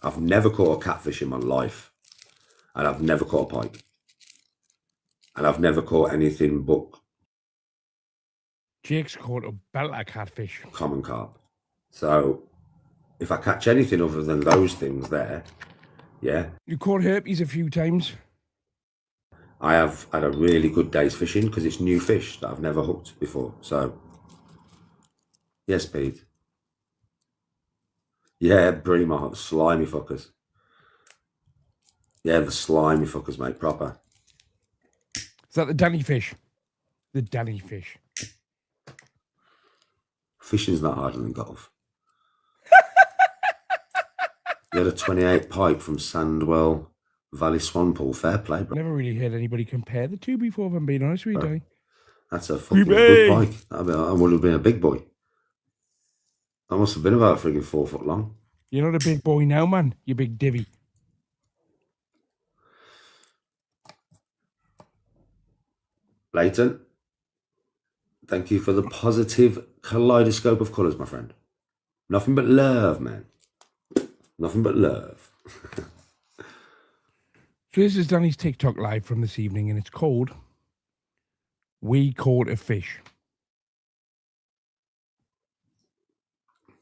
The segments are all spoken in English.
I've never caught a catfish in my life, and I've never caught a pike, and I've never caught anything but Jake's caught a belter catfish. Common carp. So if I catch anything other than those things there, yeah. You caught herpes a few times. I have had a really good day's fishing because it's new fish that I've never hooked before. So, yes, Pete. Yeah, Brimo, slimy fuckers. Yeah, the slimy fuckers, mate, proper. Is that the Danny fish? The Danny fish. Fishing's not harder than golf. You had a 28 pike from Sandwell Valley Swanpool. Fair play, bro. Never really heard anybody compare the two before, if I'm being honest with you, Danny. That's a fucking good pike. I would have been a big boy. I must have been about frigging 4 foot long. You're not a big boy now, man. You big divvy. Leighton, thank you for the positive kaleidoscope of colours, my friend. Nothing but love, man. Nothing but love. So this is Danny's TikTok live from this evening, and it's called We Caught a Fish.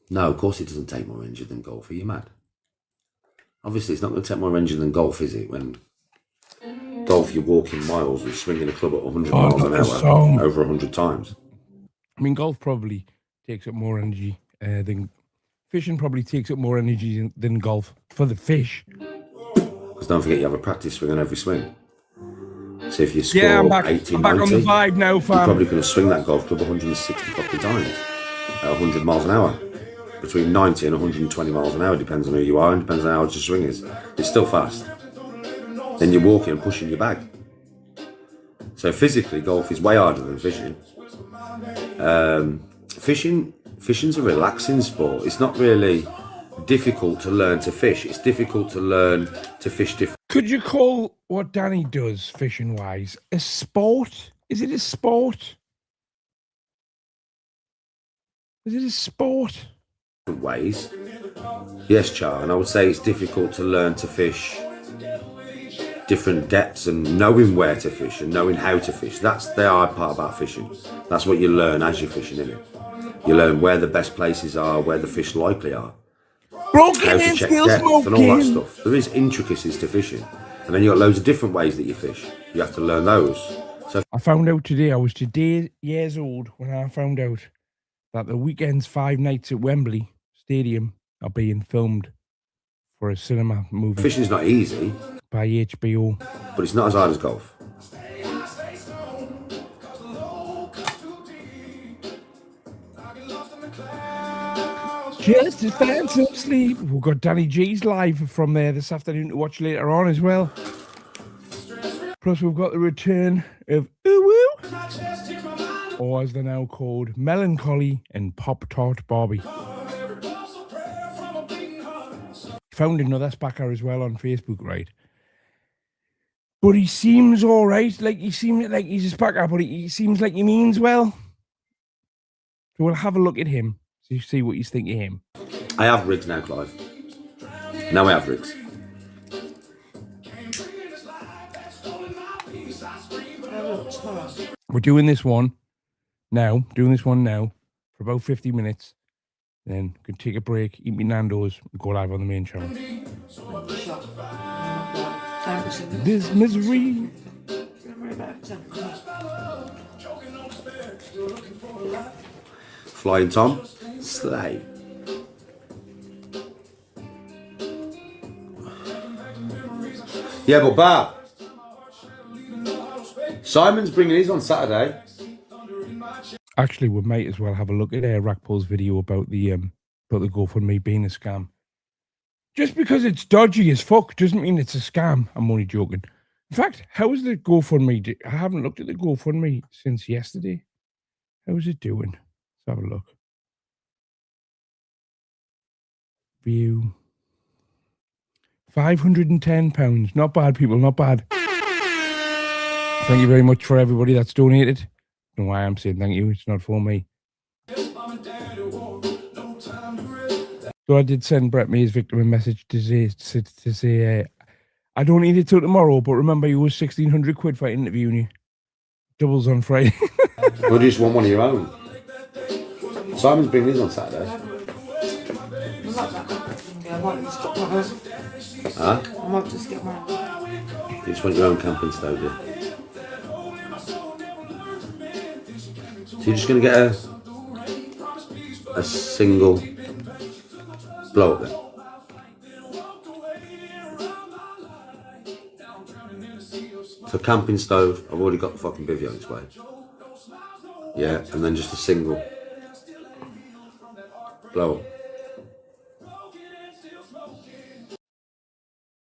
No, of course it doesn't take more energy than golf. Are you mad? Obviously, it's not going to take more energy than golf, is it? When golf, you're walking miles and swinging a club at 100 miles an hour over 100 times. I mean, golf probably takes up more energy than... Fishing probably takes up more energy than golf for the fish. Because don't forget, you have a practice swing on every swing. So if you score 18, I'm back on the vibe now, fam. You're probably going to swing that golf club 160 fucking times at 100 miles an hour. Between 90 and 120 miles an hour, depends on who you are and depends on how hard your swing is. It's still fast. Then you're walking and pushing your bag. So physically, golf is way harder than fishing. Fishing's a relaxing sport. It's not really difficult to learn to fish. It's difficult to learn to fish different. Could you call what Danny does fishing-wise a sport? Is it a sport? Is it a sport? Ways. Yes, Char, and I would say it's difficult to learn to fish different depths and knowing where to fish and knowing how to fish. That's the hard part about fishing. That's what you learn as you're fishing, isn't it? You learn where the best places are, where the fish likely are, how to check depth and all that stuff. There is intricacies to fishing, and then you've got loads of different ways that you fish. You have to learn those. So I found out today, I was today years old when I found out that the weekend's 5 nights at Wembley Stadium are being filmed for a cinema movie. Fishing's not easy. By HBO. But it's not as hard as golf. Just as fine some sleep. We've got Danny G's live from there this afternoon to watch later on as well. Plus we've got the return of Uwu, or as they're now called, Melancholy and Pop Tart Barbie. Found another spacker as well on Facebook, right? But he seems all right. Like he seems like he's a spacker, but he seems like he means well. So we'll have a look at him. So you see what you think of him. I have rigs now, Clive. Now I have rigs. We're doing this one now. For about 50 minutes. Then we can take a break, eat me Nando's, and go live on the main channel. This misery. Flying Tom. Slay. Yeah, but Bar. Simon's bringing his on Saturday. Actually, we might as well have a look at Rackpool's video about the GoFundMe being a scam. Just because it's dodgy as fuck doesn't mean it's a scam. I'm only joking. In fact, how is the GoFundMe? I haven't looked at the GoFundMe since yesterday. How is it doing? Let's have a look. View. £510. Not bad, people. Not bad. Thank you very much for everybody that's donated. I don't know why I'm saying thank you. It's not for me. So I did send Brett May's victim a message to say I don't need it till tomorrow, but remember you was 1,600 quid for interviewing you. Doubles on Friday. Or do you just want one of your own? Simon's bringing his on Saturday. I might just get my own. Huh? I might just get my own. You just want your own camping stove, yeah? So you're just going to get a single blow up then? So camping stove, I've already got the fucking bivvy on its way. Yeah, and then just a single blow up.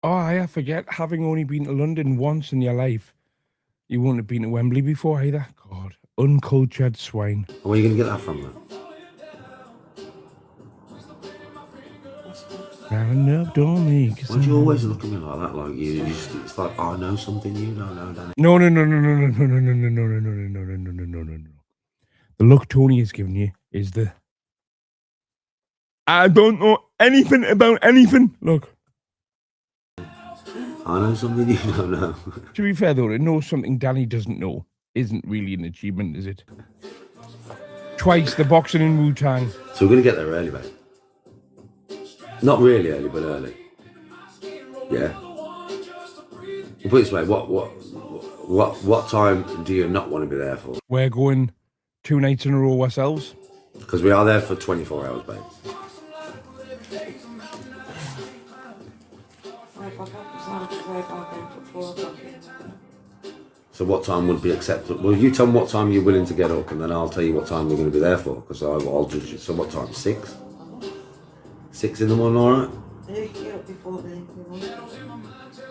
Oh, I forget, having only been to London once in your life, you wouldn't have been to Wembley before either. God, uncultured swine. Where are you going to get that from, then? Round up, don't make Why do you always look at me like that? Like you just, it's like, oh, I know something you don't know, don't No. The look Tony has given you is the I don't know anything about anything. Look. I know something you don't know. To be fair though, to know something Danny doesn't know isn't really an achievement, is it? Twice the boxing in Wu-Tang. So we're going to get there early, mate. Not really early, but early. Yeah. We'll put it this way, what time do you not want to be there for? We're going 2 nights in a row ourselves. Because we are there for 24 hours, babe. So what time would be acceptable? Well, you tell me what time you're willing to get up, and then I'll tell you what time we're going to be there for. Because I'll judge it. So what time? 6? 6 in the morning, all right? You can get up before then.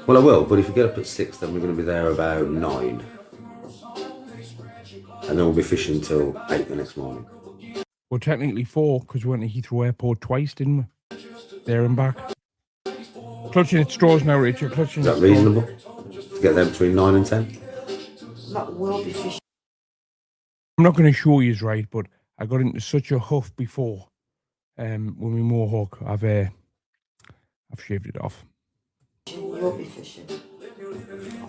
Well, I will, but if you get up at 6, then we're going to be there about 9. And then we'll be fishing till 8 the next morning. Well, technically 4, because we went to Heathrow Airport twice, didn't we? There and back. Clutching at straws now, Rachel. Clutching Is at that straws. reasonable? To get there between 9 and 10? That will be fishing. I'm not going to show you right, but I got into such a huff before. When we mohawk, I've shaved it off. You will be fishing.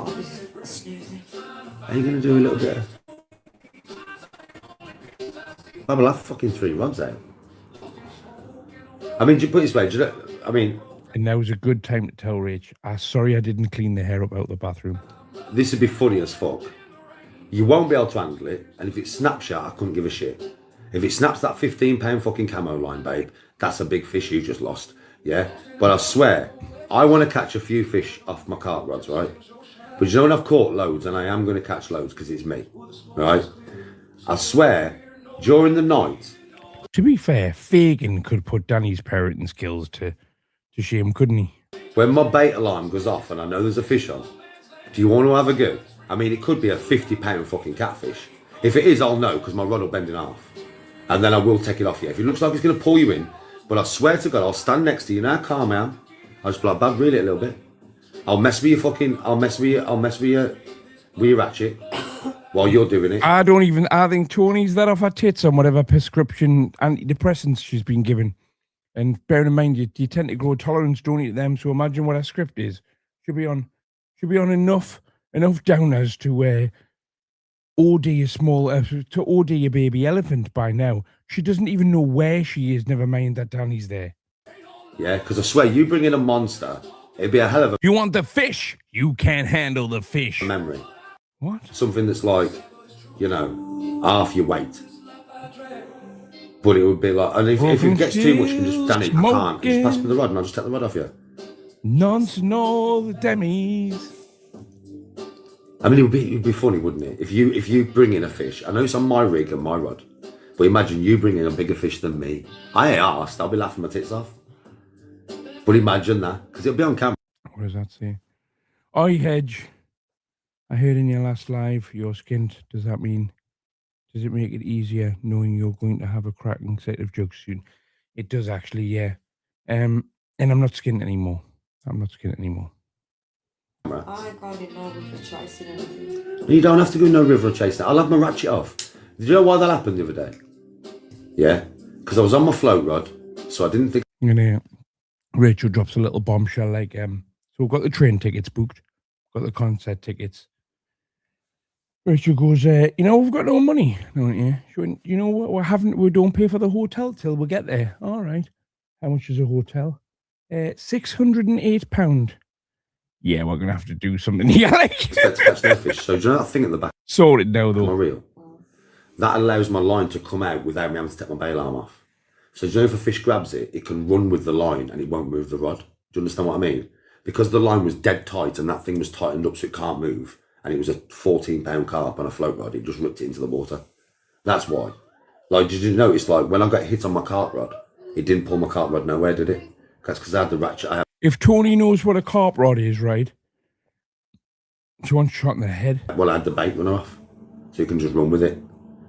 I'll be snoozing. Are you going to do a little bit of... I'll have fucking 3 rods out. I mean, do you put it this way, do you know, I mean... And now's a good time to tell Rach, sorry I didn't clean the hair up out the bathroom. This would be funny as fuck. You won't be able to handle it, and if it's snapshot, I couldn't give a shit. If it snaps that £15 fucking camo line, babe, that's a big fish you just lost, yeah? But I swear, I want to catch a few fish off my cart rods, right? But you know when I've caught loads, and I am going to catch loads because it's me, right? I swear, during the night... To be fair, Fagin could put Danny's parenting skills to shame, couldn't he? When my bait alarm goes off and I know there's a fish on, do you want to have a go? I mean, it could be a £50 fucking catfish. If it is, I'll know because my rod will bend in half. And then I will take it off you. If it looks like it's going to pull you in, but I swear to God, I'll stand next to you now, calm down. I'll just be like, bad, reel it a little bit. I'll mess with your ratchet while you're doing it. I think Tony's that off her tits on whatever prescription antidepressants she's been given. And bearing in mind, you tend to grow tolerance, don't you, to them? So imagine what her script is. She'll be on enough downers to OD a to OD a baby elephant by now. She doesn't even know where she is. Never mind that Danny's there. Yeah, because I swear, you bring in a monster, it'd be a hell of a... You want the fish? You can't handle the fish. memory. What? Something that's like, you know, half your weight. But it would be like, and if it gets too much, you can just, Danny, I can't. Just pass me the rod and I'll just take the rod off you. Nonsense, all the demis. I mean, it would be funny, wouldn't it? If you bring in a fish, I know it's on my rig and my rod, but imagine you bring in a bigger fish than me. I ain't asked, I'll be laughing my tits off. But imagine that, because it'll be on camera. What does that say? Oi, Hedge. I heard in your last live you're skint. Does it make it easier knowing you're going to have a cracking set of jugs soon? It does actually, yeah. And I'm not skint anymore. I can't ignore with the chasing anything. You don't have to go no river or chasing. I'll have my ratchet off. Did you know why that happened the other day? Yeah, because I was on my float rod, so I didn't think And Rachel drops a little bombshell like, so we've got the train tickets booked, got the concert tickets. Rachel goes, you know, we've got no money, don't you? She went, you know what, we don't pay for the hotel till we get there. All right. How much is a hotel? £608. Yeah, we're gonna have to do something here. Expect to catch no fish. So do you know that thing at the back? Sort it now, Am I though. real? That allows my line to come out without me having to take my bail arm off. So do you know if a fish grabs it, it can run with the line and it won't move the rod. Do you understand what I mean? Because the line was dead tight and that thing was tightened up so it can't move, and it was a 14-pound carp on a float rod, it just ripped it into the water. That's why. Like, did you notice, like, when I got hit on my carp rod, it didn't pull my carp rod nowhere, did it? That's because I had the ratchet. If Tony knows what a carp rod is, right? She wants shot in the head. Well, I had the bait runner off, so you can just run with it.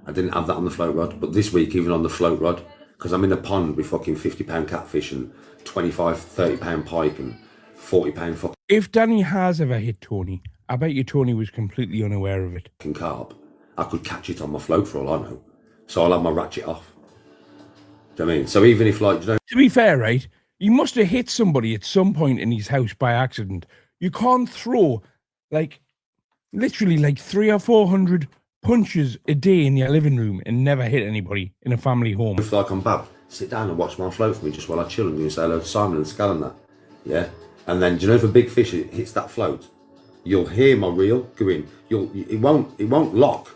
I didn't have that on the float rod, but this week, even on the float rod, because I'm in a pond with fucking 50-pound catfish and 25, 30-pound pike and 40-pound fucking... If Danny has ever hit Tony, I bet you Tony was completely unaware of it. ...carp, I could catch it on my float for all I know. So I'll have my ratchet off. Do you know what I mean? So even if, like, you know... To be fair, right, he must have hit somebody at some point in his house by accident. You can't throw, like, literally like 300 or 400 punches a day in your living room and never hit anybody in a family home. If, like, I'm bad, sit down and watch my float for me just while I chill and you say hello to Simon and Scal and that. Yeah? And then, do you know if a big fish hits that float, you'll hear my reel going. It won't lock,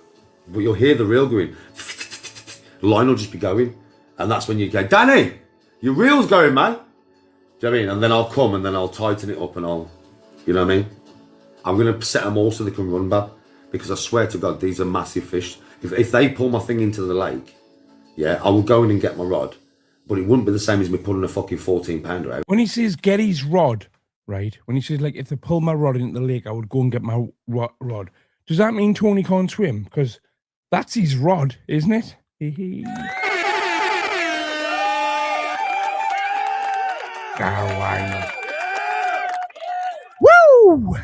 but you'll hear the reel going. The line will just be going. And that's when you go, Danny, your reel's going, man. Do you know what I mean? And then I'll come and then I'll tighten it up and I'll, you know what I mean? I'm going to set them all so they can run back, because I swear to God, these are massive fish. If they pull my thing into the lake, yeah, I will go in and get my rod, but it wouldn't be the same as me pulling a fucking 14-pounder out. When he says get his rod, right? When he says, like, if they pull my rod into the lake, I would go and get my rod. Does that mean Tony can't swim? Because that's his rod, isn't it? Why not? Woo!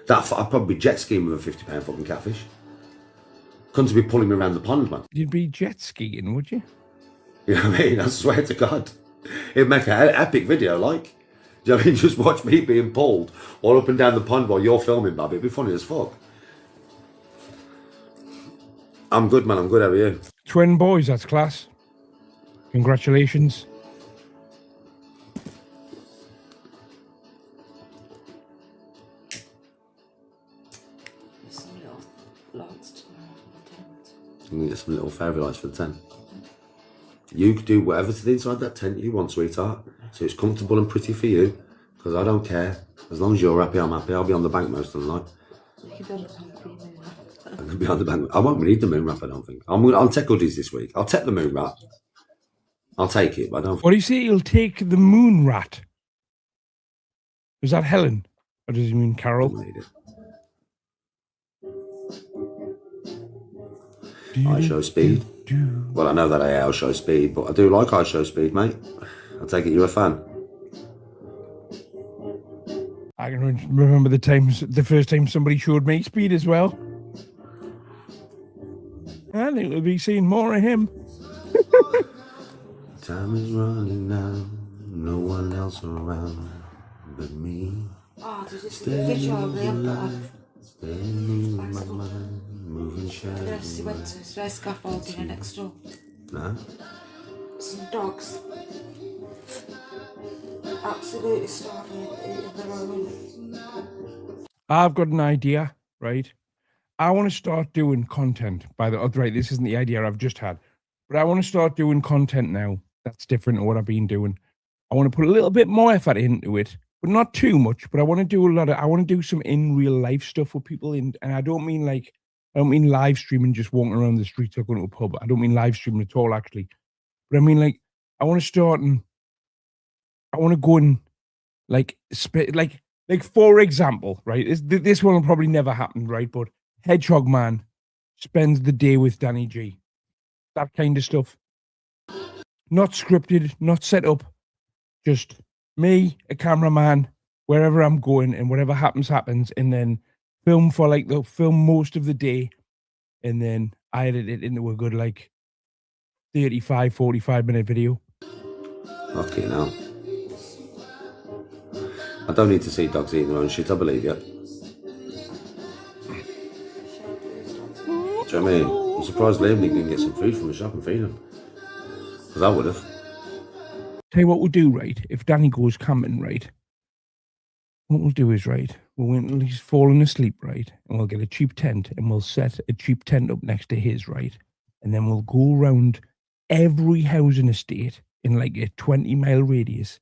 I'd probably be jet skiing with a 50-pound fucking catfish. Couldn't be pulling me around the pond, man. You'd be jet skiing, would you? You know what I mean? I swear to God. It'd make an epic video, like. Do you know what I mean? Just watch me being pulled all up and down the pond while you're filming, Bob. It'd be funny as fuck. I'm good, man. I'm good. How are you? Twin boys, that's class. Congratulations. You can get some little fairy lights for the tent. You could do whatever's inside that tent you want, sweetheart. So it's comfortable and pretty for you. Because I don't care. As long as you're happy, I'm happy. I'll be on the bank most of the night. I can be on the bank. I won't need the moon wrap, I don't think. I'll take goodies this week. I'll take the moon wrap. I'll take it, but I don't... What do you say? He'll take the moon rat. Is that Helen? Or does he mean Carol? need it. I show speed. Well, I know that I show speed, but I do like I show speed, mate. I take it you're a fan. I can remember the first time somebody showed me speed as well. I think we'll be seeing more of him. Time is running now, no one else around but me. Oh, there's this video of Liam Standing in my mind, moving shadows. Yes, he went to their scaffolding in next door. No? Some dogs. Absolutely starving, eating their own. I've got an idea, right? I want to start doing content. Right, this isn't the idea I've just had, but I want to start doing content now. That's different to what I've been doing. I want to put a little bit more effort into it, but not too much. But I want to do I want to do some in real life stuff with people and I don't mean live streaming, just walking around the streets or going to a pub. I don't mean live streaming at all, actually. But I mean, like, I want to start and I want to go and like for example, right? This one will probably never happen, right? But Hedgehog Man spends the day with Danny G. That kind of stuff. Not scripted, not set up. Just me, a cameraman, wherever I'm going, and whatever happens, and then film most of the day, and then I edit it into a good 35, 45-minute video. Fucking hell. I don't need to see dogs eating their own shit, I believe you. Do you know what I mean? I'm surprised Liam didn't get some food from the shop and feed him. Because I would have. Tell you what we'll do, right? If Danny goes camping, right? What we'll do is, right, we'll wait until he's fallen asleep, right? And we'll get a cheap tent and we'll set a cheap tent up next to his, right? And then we'll go around every housing estate in like a 20-mile radius,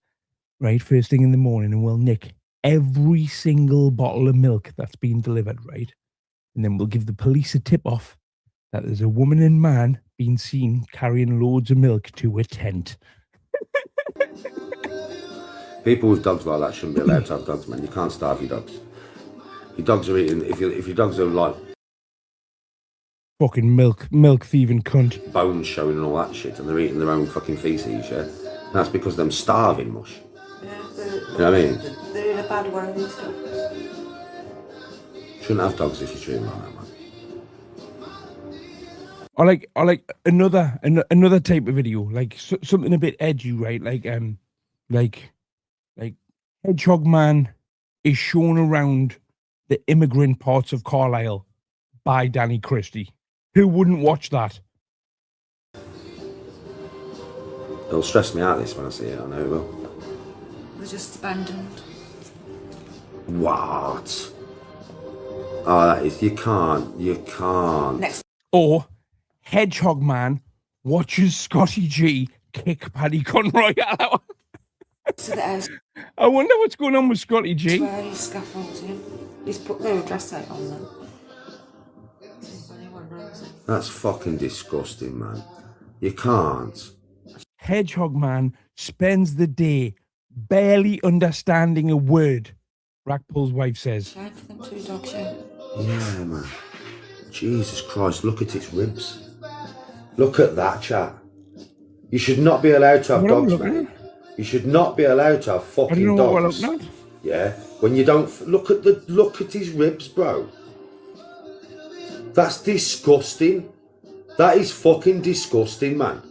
right? First thing in the morning, and we'll nick every single bottle of milk that's been delivered, right? And then we'll give the police a tip off that there's a woman and man being seen carrying loads of milk to a tent. People with dogs like that shouldn't be allowed to have dogs, man. You can't starve your dogs. Your dogs are eating, if your dogs are like fucking milk thieving cunt. bones showing and all that shit, and they're eating their own fucking feces, yeah? And that's because them starving mush. Yeah, You know what I mean? they're in a bad way, these dogs. Shouldn't have dogs if you treat them like that, man. I like another type of video, like something a bit edgy, right? Like Hedgehog Man is shown around the immigrant parts of Carlisle by Danny Christie. Who wouldn't watch that? It'll stress me out this when I see it, I know it will. They're just abandoned. What? Oh, that is, you can't. Next. Or Hedgehog Man watches Scotty G kick Paddy Conroy out. To the house I wonder what's going on with Scotty G. where he's scaffolding. He's put their address out on them. If anyone knows it. That's fucking disgusting, man. You can't. Hedgehog Man spends the day barely understanding a word, Rackpool's wife says. Shame for them two dogs, yeah. Yeah, man. Jesus Christ, look at its ribs. Look at that, chat. You should not be allowed to have What am I dogs, looking mate. You should not be allowed to have I fucking don't know what we're dogs. looking at. Yeah, when you don't look at his ribs, bro. That's disgusting. That is fucking disgusting, man.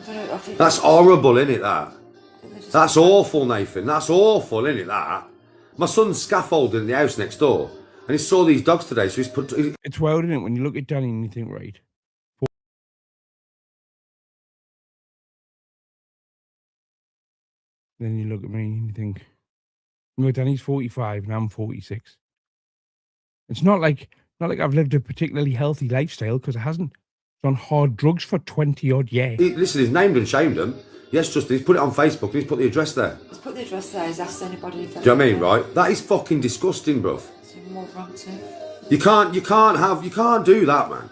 I think That's horrible, innit, that? That's awful, Nathan. That's awful, innit, that? My son's scaffolding in the house next door, and he saw these dogs today, so he's put... It's wild, isn't it, when you look at Danny and you think, right, then you look at me and you think, no, Danny's 45 and I'm 46. It's not like I've lived a particularly healthy lifestyle, because it hasn't. It's on hard drugs for 20 odd years. Listen, he's named and shamed them. Yes, Justin, he's put it on Facebook, and he's put the address there. he's put the address there. He's asked anybody if they Do you know what I mean, right? That is fucking disgusting, bruv. It's in Wolverhampton. You can't do that, man.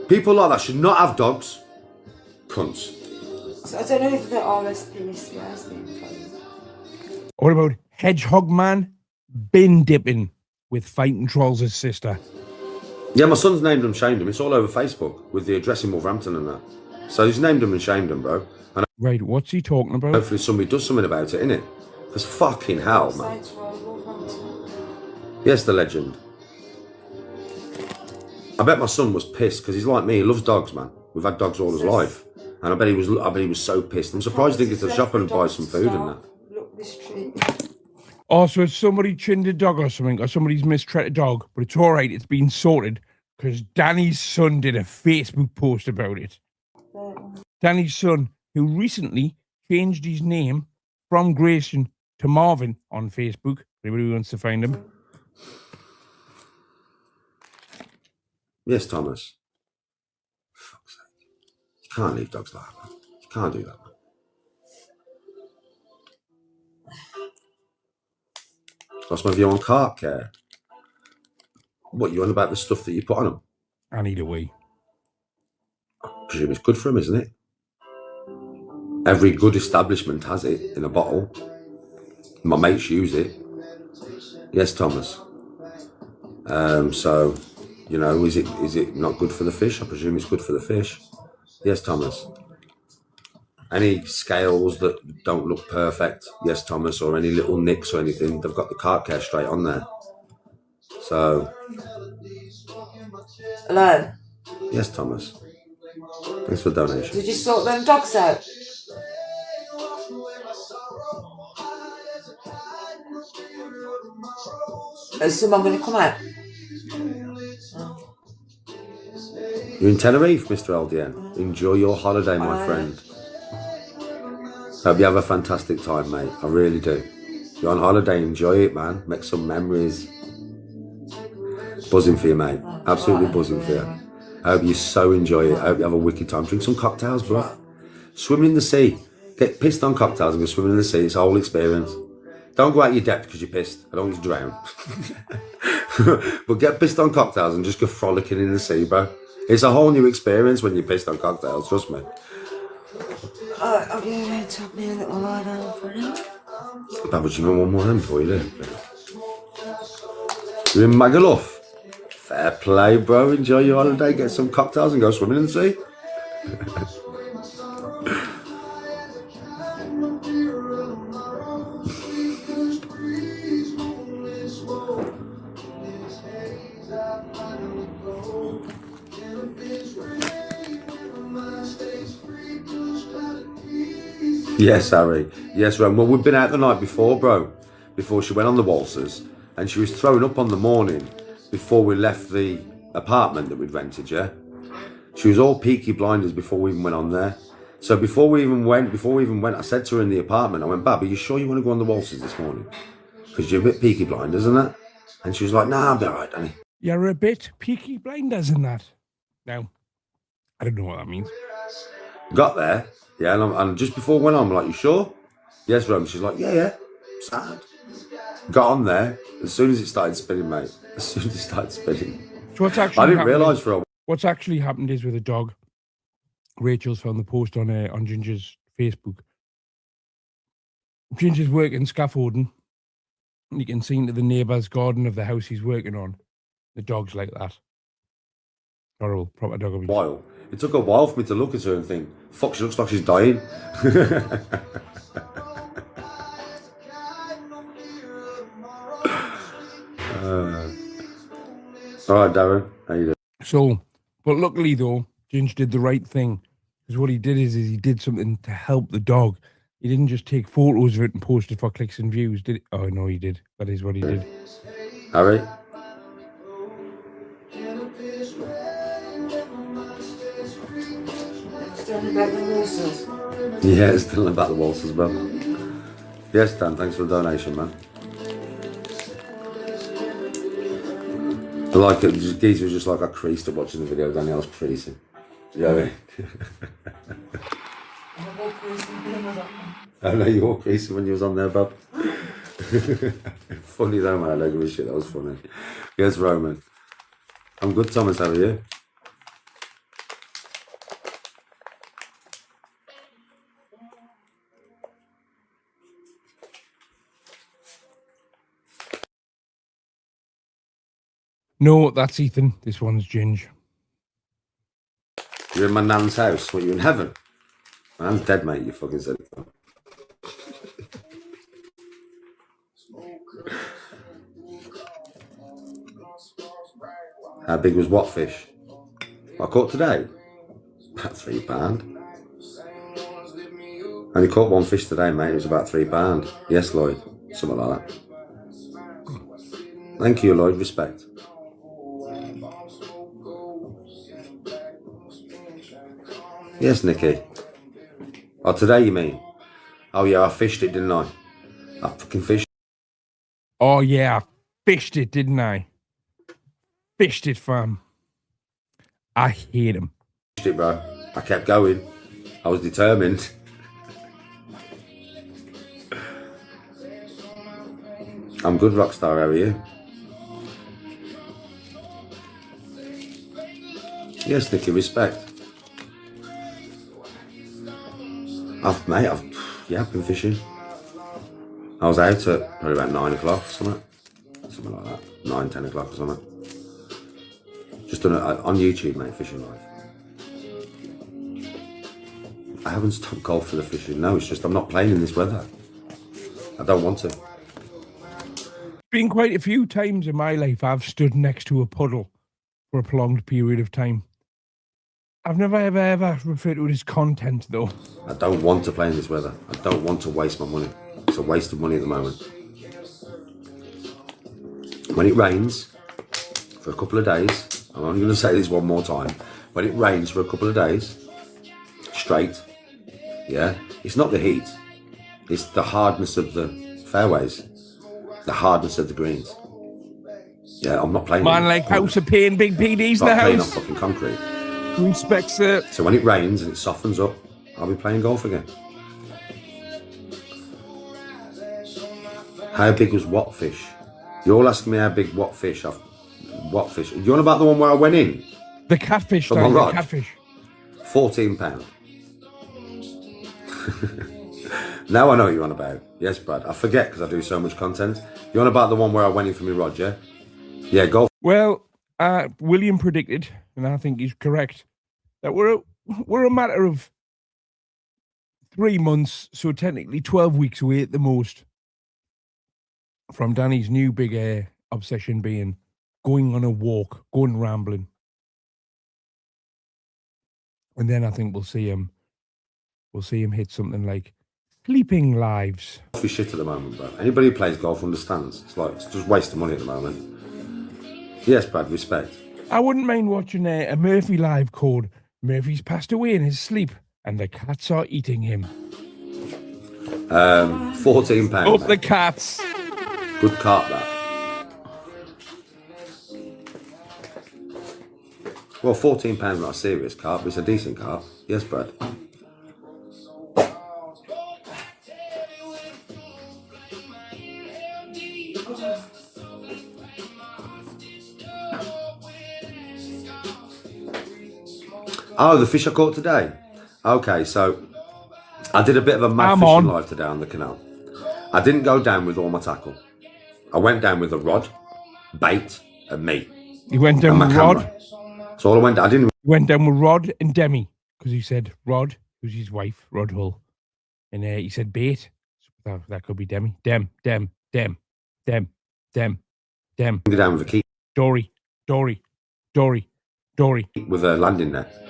People like that should not have dogs. Cunts. So I don't know if the RSPCA has been found. What about Hedgehog Man bin dipping with Fighting Trolls' sister? Yeah, my son's named and shamed him. It's all over Facebook with the address in Wolverhampton and that. So he's named him and shamed him, bro. And Right, what's he talking about? hopefully somebody does something about it, innit? Because fucking hell, man. Saints Row, Wolverhampton. Yes, the legend. I bet my son was pissed because he's like me. He loves dogs, man. We've had dogs all his life, and I bet he was so pissed. I'm surprised he didn't get to the shop and buy some food and that. Look, this tree. Oh, so it's somebody chinned a dog or something, or somebody's mistreated a dog, but it's all right. It's been sorted because Danny's son did a Facebook post about it. Danny's son, who recently changed his name from Grayson to Marvin on Facebook. Anybody who wants to find him? Yes, Thomas. Fuck's sake. You can't leave dogs like that, man. You can't do that, man. Lost my view on car care. What, you on about the stuff that you put on them? I need a wee. I presume it's good for them, isn't it? Every good establishment has it in a bottle. My mates use it. Yes, Thomas. So, you know, is it not good for the fish? I presume it's good for the fish. Yes, Thomas. Any scales that don't look perfect? Yes, Thomas. Or any little nicks or anything? They've got the cart care straight on there. So. Hello. Yes, Thomas. Thanks for the donation. Did you sort them dogs out? Is someone going to come out? You're in Tenerife, Mr. LDN. Enjoy your holiday, my friend. Hope you have a fantastic time, mate. I really do. You're on holiday, enjoy it, man. Make some memories. Buzzing for you, mate. Absolutely buzzing for you. I hope you so enjoy it. I hope you have a wicked time. Drink some cocktails, bro. Swimming in the sea. Get pissed on cocktails and go swimming in the sea. It's a whole experience. Don't go out your depth because you're pissed. I don't want you to drown. But get pissed on cocktails and just go frolicking in the sea, bro. It's a whole new experience when you're pissed on cocktails, trust me. I'm going to take me a little lie down for now. But you want one more hand before you do? You're in Magaluf. Fair play, bro. Enjoy your holiday, get some cocktails and go swimming in the sea. Yes, Harry. Yes, Ron. Well, we'd been out the night before, bro. Before she went on the waltzers. And she was thrown up on the morning before we left the apartment that we'd rented, yeah? She was all Peaky Blinders before we even went on there. So before we even went, I said to her in the apartment, I went, Bab, are you sure you want to go on the waltzers this morning? Because you're a bit Peaky Blinders, isn't it? And she was like, nah, I'll be all right, Danny. You're a bit Peaky Blinders in that. Now, I don't know what that means. Got there, yeah, and just before we went on, I'm like, you sure? Yes, Rome. She's like, yeah, sad. Got on there, as soon as it started spinning, mate. As soon as it started spinning. So what's actually I didn't realise for a while. What's actually happened is with a dog, Rachel's found the post on Ginger's Facebook. Ginger's working scaffolding. And you can see into the neighbour's garden of the house he's working on. The dog's like that. Horrible, proper dog abuse. While. It took a while for me to look at her and think, fuck, she looks like she's dying. All right, Darren, how you doing? So, but luckily though, Ginge did the right thing. Because what he did is he did something to help the dog. He didn't just take photos of it and post it for clicks and views, did he? Oh, no, he did. That is what he did. Harry? Still about the waltzers. Yeah, it's still about the waltzers, bro. Yes, Dan, thanks for the donation, man. I like it. Geezer was just like, I creased at watching the video. Danielle's creasing. You know what I mean? I know you were creasing when you was on there, bub. Funny though, man. I don't give a shit. That was funny. Yes, Roman. I'm good, Thomas. How are you? No, that's Ethan. This one's Ginge. You're in my nan's house. What, you in heaven? My nan's dead, mate. You fucking said it. How big was what fish? I caught today? About £3. Only caught one fish today, mate. It was about £3. Yes, Lloyd. Something like that. Thank you, Lloyd. Respect. Yes, Nicky. Oh, today you mean? Oh yeah, I fished it, didn't I? I fucking fished. Oh yeah, I fished it, didn't I? Fished it, fam. I hate him. Fished it, bro. I kept going. I was determined. I'm good, Rockstar. How are you? Yes, Nicky. Respect. I've been fishing. I was out at probably about 9 o'clock or something like that. 9, 10 o'clock or something. Just done it on YouTube, mate, fishing live. I haven't stopped golf for the fishing. No, it's just I'm not playing in this weather. I don't want to. Been quite a few times in my life I've stood next to a puddle for a prolonged period of time. I've never ever referred to it as content though. I don't want to play in this weather. I don't want to waste my money. It's a waste of money at the moment. When it rains for a couple of days, I'm only going to say this one more time. When it rains for a couple of days straight, yeah, it's not the heat. It's the hardness of the fairways, the hardness of the greens. Yeah, I'm not playing. Man, like House of Pain, Big PD's in the not playing on house. fucking concrete. Respect, sir. So when it rains and it softens up, I'll be playing golf again. How big was what fish? You're all asking me how big what fish. What fish? You on about the one where I went in? The catfish, From my the rod? catfish. 14 pound. Now I know what you're on about. Yes, Brad. I forget because I do so much content. You're on about the one where I went in for my rod, yeah? Yeah, golf. Well, William predicted, and I think he's correct, that we're a matter of 3 months, so technically 12 weeks away at the most, from Danny's new big obsession being going on a walk, going rambling. And then I think we'll see him hit something like Sleeping Lives. Golf is shit at the moment, Brad. Anybody who plays golf understands. It's just wasting money at the moment. Yes, Brad, respect. I wouldn't mind watching a Murphy live called Murphy's Passed Away in His Sleep and the Cats Are Eating Him. 14 pound. Up the cats. Good carp, that. Well, 14 pound not a serious carp, but it's a decent carp. Yes, Brad. Oh, the fish I caught today. Okay, so I did a bit of a mad fishing live today on the canal. I didn't go down with all my tackle. I went down with a rod, bait, and me. You went down with Rod? So all I went, I didn't. He went down with Rod and Demi, because he said Rod, who's his wife, Rod Hull. And he said bait. So that could be Demi. Dem. Go down with a key. Dory. With a landing net.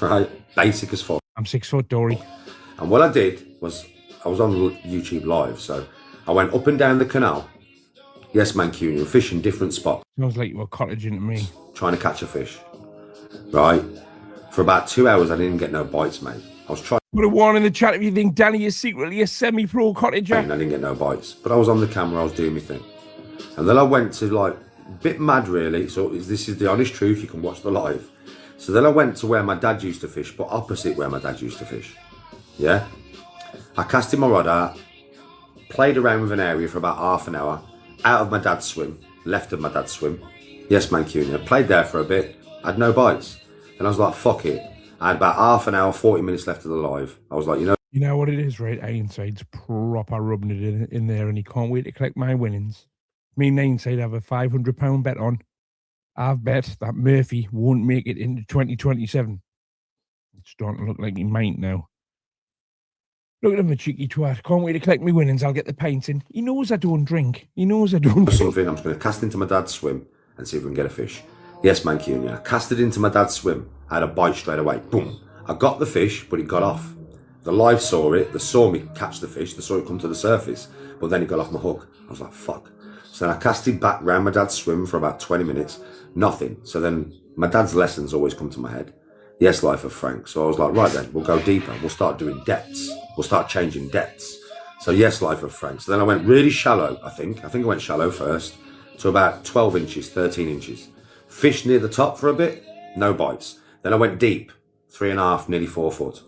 Right? Basic as fuck. I'm 6 foot, Dory. And what I did was, I was on YouTube live, so I went up and down the canal. Yes, Mancunian, fishing different spots. Sounds like you were cottaging to me. Trying to catch a fish. Right? For about 2 hours, I didn't get no bites, mate. I was trying. Put a warning in the chat if you think Danny is secretly a semi-pro cottager. I didn't get no bites. But I was on the camera, I was doing my thing. And then I went to, like, a bit mad, really. So this is the honest truth, you can watch the live. So then I went to where my dad used to fish, but opposite where my dad used to fish. Yeah? I casted my rod out, played around with an area for about half an hour, out of my dad's swim, left of my dad's swim. Yes, Mancunian. Played there for a bit, had no bites. And I was like, fuck it. I had about half an hour, 40 minutes left of the live. I was like, you know what it is, right? Ironside's proper rubbing it in there, and he can't wait to collect my winnings. Me and Ironside have a £500 bet on. I've bet that Murphy won't make it into 2027. It's starting to look like he might now. Look at him, a cheeky twat. Can't wait to collect my winnings. I'll get the pints in. He knows I don't drink. He knows I don't drink. Something, I'm just going to cast into my dad's swim and see if we can get a fish. Yes, Mancunian. I casted into my dad's swim. I had a bite straight away. Boom. I got the fish, but it got off. The live saw it. They saw me catch the fish. They saw it come to the surface. But then it got off my hook. I was like, fuck. So then I casted back round my dad's swim for about 20 minutes. Nothing. So then my dad's lessons always come to my head. Yes, life of Frank. So I was like, right then, we'll go deeper. We'll start doing depths. We'll start changing depths. So yes, life of Frank. So then I went really shallow, I think. I think I went shallow first to about 12 inches, 13 inches. Fished near the top for a bit, no bites. Then I went deep, 3.5, nearly 4 foot.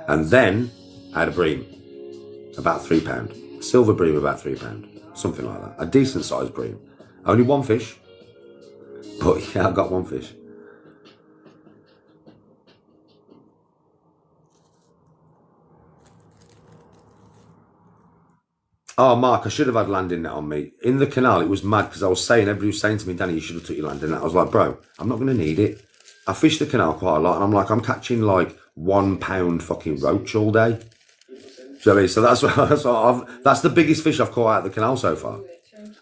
And then I had a bream, about £3. Silver bream, about £3. Something like that. A decent sized bream. Only one fish. But yeah, I got one fish. Oh, Mark, I should have had landing net on me. In the canal, it was mad because I was saying, everybody was saying to me, Danny, you should have took your landing net. I was like, bro, I'm not going to need it. I fish the canal quite a lot, and I'm like, I'm catching like £1 fucking roach all day. So that's the biggest fish I've caught out of the canal so far.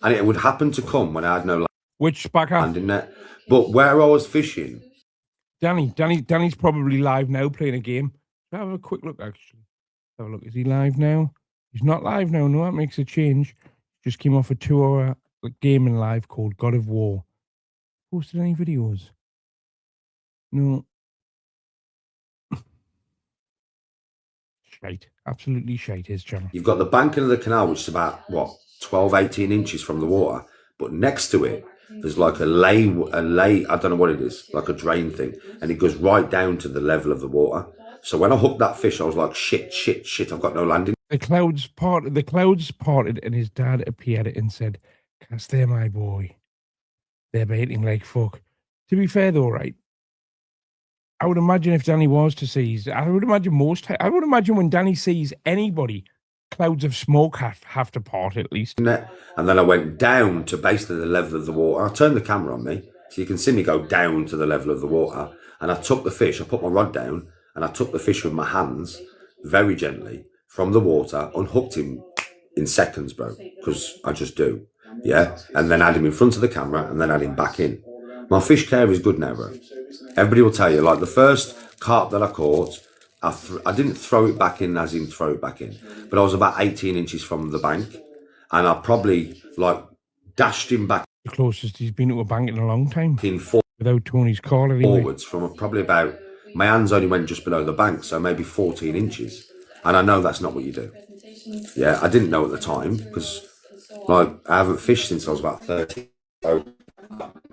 And it would happen to come when I had no Which backer? landing net. But where I was fishing, Danny's probably live now playing a game. Let's have a quick look, actually. Have a look. Is he live now? He's not live now. No, that makes a change. Just came off a 2-hour gaming live called God of War. Posted any videos? No. Shite. Absolutely shite, his channel. You've got the banking of the canal, which is about, what, 12, 18 inches from the water. But next to it, there's like a lay, I don't know what it is, like a drain thing. And it goes right down to the level of the water. So when I hooked that fish, I was like, shit, I've got no landing. The clouds parted, and his dad appeared and said, "Cast there, my boy. They're baiting like fuck." To be fair, though, right? I would imagine if Danny was to seize, I would imagine when Danny sees anybody, clouds of smoke have to part at least. And then I went down to basically the level of the water. I turned the camera on me, so you can see me go down to the level of the water. And I took the fish, I put my rod down, and I took the fish with my hands, very gently, from the water, unhooked him in seconds, bro, because I just do. Yeah? And then had him in front of the camera, and then had him back in. My fish care is good now, bro. Everybody will tell you, like the first carp that I caught, I didn't throw it back in as in throw it back in, but I was about 18 inches from the bank, and I probably like dashed him back. The closest he's been to a bank in a long time. In without Tony's call anyway. Forwards from probably about, my hands only went just below the bank, so maybe 14 inches. And I know that's not what you do. Yeah, I didn't know at the time, because like I haven't fished since I was about 30. So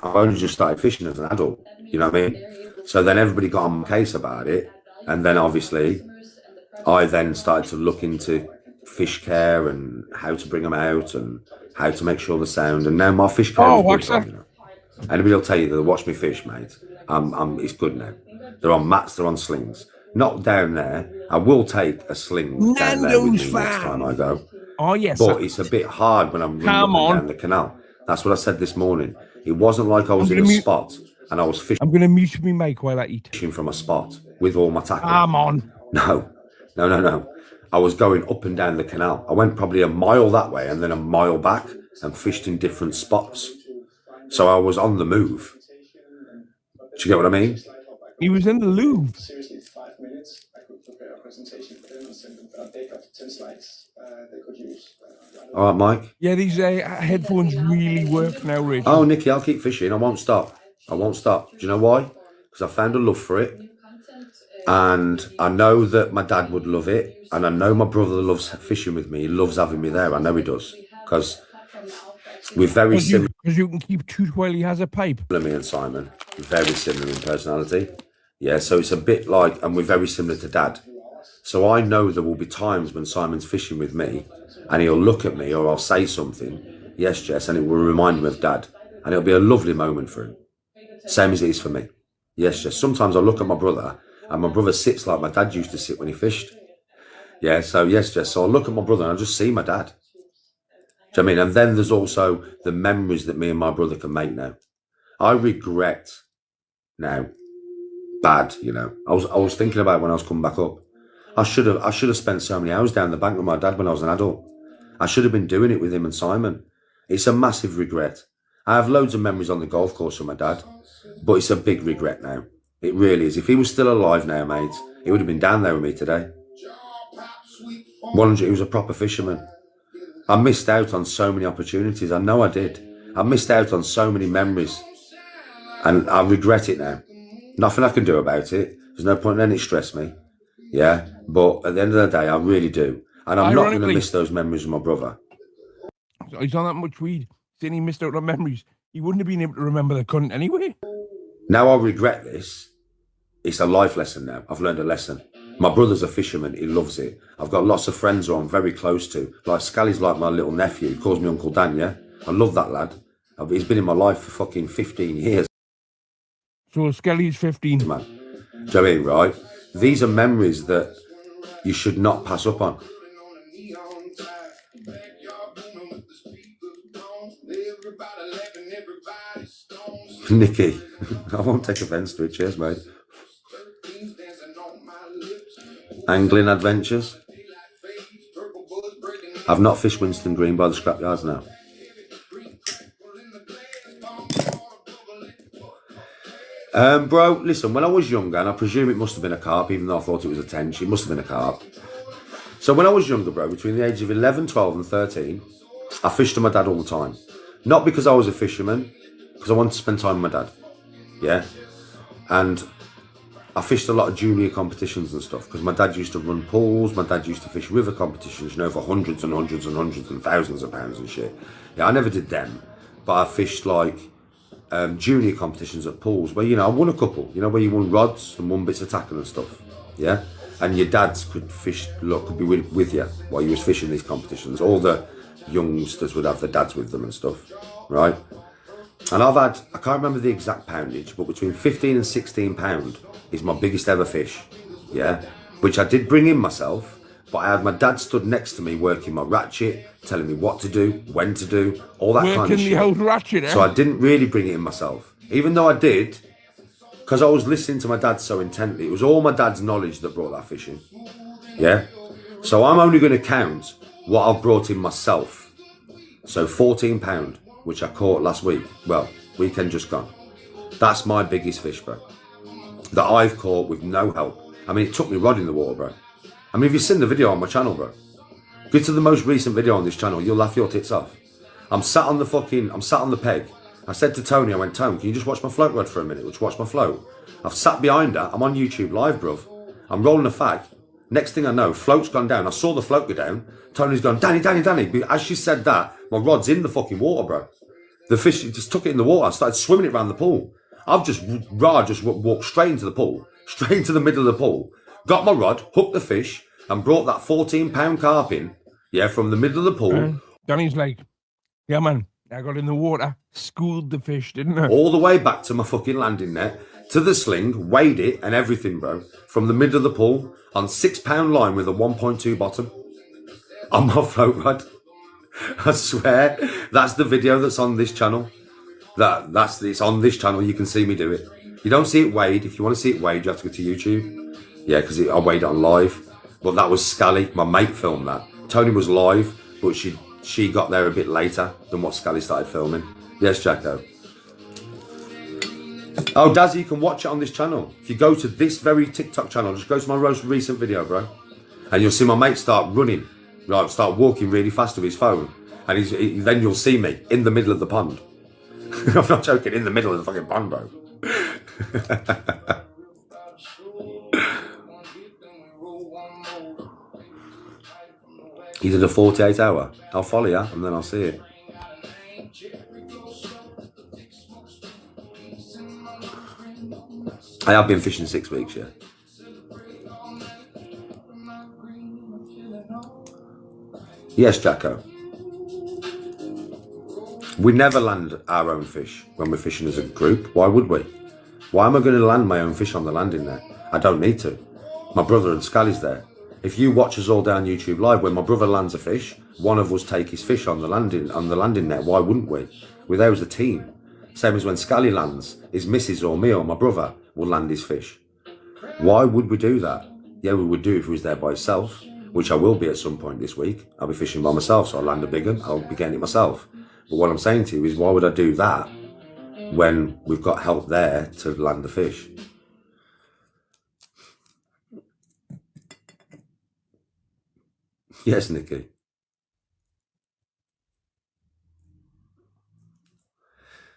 I've only just started fishing as an adult, you know what I mean? So then everybody got on my case about it. And then obviously I then started to look into fish care and how to bring them out and how to make sure the sound. And now my fish care is good, you know. Anybody will tell you that watch me fish, mate. It's good now. They're on mats, they're on slings. Not down there. I will take a sling down there with me next time I go. Oh yes. But it's a bit hard when I'm running up and down the canal. That's what I said this morning. It wasn't like I was in a spot and I was fishing. I'm going to mute me mic while I eat. Fishing from a spot with all my tackle. Come on. No. I was going up and down the canal. I went probably a mile that way and then a mile back and fished in different spots. So I was on the move. Do you get what I mean? He was in the Louvre. Seriously, 5 minutes. I could prepare a presentation for them and send them. They got 10 slides they could use. All right, Mike. Yeah, these headphones really work now, Rich. Oh, Nicky, I'll keep fishing. I won't stop. Do you know why? Because I found a love for it. And I know that my dad would love it. And I know my brother loves fishing with me. He loves having me there. I know he does. Because we're very similar. Because you can keep toot while he has a pipe. Me and Simon. Very similar in personality. Yeah, so it's a bit like, and we're very similar to Dad. So I know there will be times when Simon's fishing with me and he'll look at me or I'll say something, yes, Jess, and it will remind him of Dad. And it'll be a lovely moment for him. Same as it is for me. Yes, Jess. Sometimes I look at my brother and my brother sits like my dad used to sit when he fished. Yeah, so yes, Jess. So I look at my brother and I just see my dad. Do you know what I mean? And then there's also the memories that me and my brother can make now. I regret now. Bad, you know. I was thinking about when I was coming back up. I should have spent so many hours down the bank with my dad when I was an adult. I should have been doing it with him and Simon. It's a massive regret. I have loads of memories on the golf course with my dad, but it's a big regret now. It really is. If he was still alive now, mate, he would have been down there with me today. 100. He was a proper fisherman. I missed out on so many opportunities. I know I did. I missed out on so many memories, and I regret it now. Nothing I can do about it. There's no point in letting it stress me. Yeah, but at the end of the day, I really do. And I'm not going to miss those memories with my brother. He's on that much weed. Saying he missed out on memories. He wouldn't have been able to remember the cunt anyway. Now I regret this. It's a life lesson now. I've learned a lesson. My brother's a fisherman. He loves it. I've got lots of friends who I'm very close to. Like Scally's like my little nephew. He calls me Uncle Dan, yeah? I love that lad. He's been in my life for fucking 15 years. So Skelly's 15. Man. Do you know what I mean, right? These are memories that you should not pass up on. Nicky, I won't take offence to it. Cheers, mate. Angling adventures. I've not fished Winston Green by the scrapyards now. Bro, listen, when I was younger, and I presume it must have been a carp, even though I thought it was a tench, it must have been a carp. So when I was younger, bro, between the ages of 11, 12 and 13, I fished with my dad all the time. Not because I was a fisherman, because I wanted to spend time with my dad. Yeah? And I fished a lot of junior competitions and stuff, because my dad used to run pools, my dad used to fish river competitions, you know, for hundreds and hundreds and hundreds and thousands of pounds and shit. Yeah, I never did them, but I fished like junior competitions at pools where, you know, I won a couple, you know, where you won rods and won bits of tackle and stuff. Yeah? And your dads could fish, look, could be with you while you was fishing these competitions. All the youngsters would have their dads with them and stuff, right? And I've had, I can't remember the exact poundage, but between 15 and 16 pound is my biggest ever fish, yeah? Which I did bring in myself, but I had my dad stood next to me working my ratchet, telling me what to do, when to do, all that kind of shit. Working the old ratchet, eh? So I didn't really bring it in myself. Even though I did, because I was listening to my dad so intently. It was all my dad's knowledge that brought that fishing, yeah? So I'm only going to count what I've brought in myself. So 14 pound, which I caught last week. Well, weekend just gone. That's my biggest fish, bro. That I've caught with no help. I mean, it took me rod in the water, bro. I mean, if you've seen the video on my channel, bro, go to the most recent video on this channel, you'll laugh your tits off. I'm sat on the peg. I said to Tony, I went, Tony, can you just watch my float rod for a minute? Just watch my float. I've sat behind her. I'm on YouTube live, bruv. I'm rolling a fag. Next thing I know, float's gone down. I saw the float go down. Tony's gone, Danny. As she said that, my rod's in the fucking water, bro. The fish just took it in the water. I started swimming it around the pool. I've just walked straight into the pool, straight into the middle of the pool, got my rod, hooked the fish, and brought that 14-pound carp in, yeah, from the middle of the pool. Danny's like, yeah, man, I got in the water, schooled the fish, didn't I? All the way back to my fucking landing net, to the sling, weighed it and everything, bro. From the middle of the pool, on 6-pound line with a 1.2 bottom. On my float rod. I swear, that's the video that's on this channel. It's on this channel, you can see me do it. You don't see it weighed. If you want to see it weighed, you have to go to YouTube. Yeah, because I weighed it on live. But that was Scally, my mate filmed that. Tony was live, but she got there a bit later than what Scally started filming. Yes, Jacko. Oh, Dazzy, you can watch it on this channel. If you go to this very TikTok channel, just go to my most recent video, bro. And you'll see my mate start running, like start walking really fast with his phone. And then you'll see me in the middle of the pond. I'm not joking, in the middle of the fucking pond, bro. You did a 48 hour. I'll follow you and then I'll see it. I have been fishing 6 weeks, yeah. Yes, Jacko. We never land our own fish when we're fishing as a group. Why would we? Why am I going to land my own fish on the landing net? I don't need to. My brother and Scally's there. If you watch us all down YouTube live, when my brother lands a fish, one of us take his fish on the landing net. Why wouldn't we? We're there as a team. Same as when Scally lands, his missus or me or my brother will land his fish. Why would we do that? Yeah, we would do if he was there by himself, which I will be at some point this week. I'll be fishing by myself, so I'll land a big one. I'll be getting it myself. But what I'm saying to you is, why would I do that when we've got help there to land the fish? Yes, Nikki.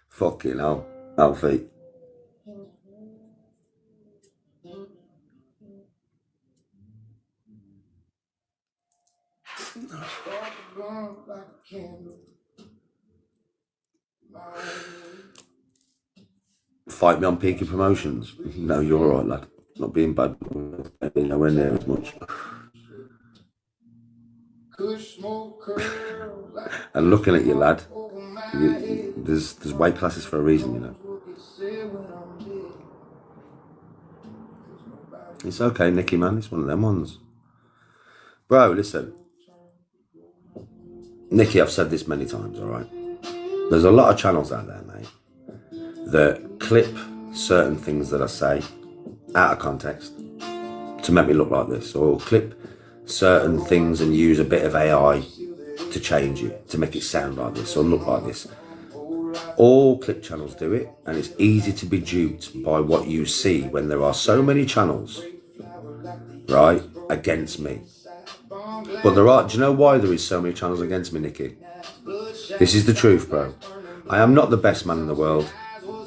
Fucking hell, Alfie. Fight me on Peaky Promotions. No, you're alright, lad. Not being bad, but nowhere near as much. And looking at you, lad, there's weight classes for a reason, you know. It's okay, Nicky, man. It's one of them ones. Bro, listen. Nicky, I've said this many times, alright? There's a lot of channels out there, mate, that clip certain things that I say out of context to make me look like this, or clip certain things and use a bit of AI to change it, to make it sound like this or look like this. All clip channels do it, and it's easy to be duped by what you see when there are so many channels, right, against me. But there are, do you know why there is so many channels against me, Nicky? This is the truth, bro. I am not the best man in the world.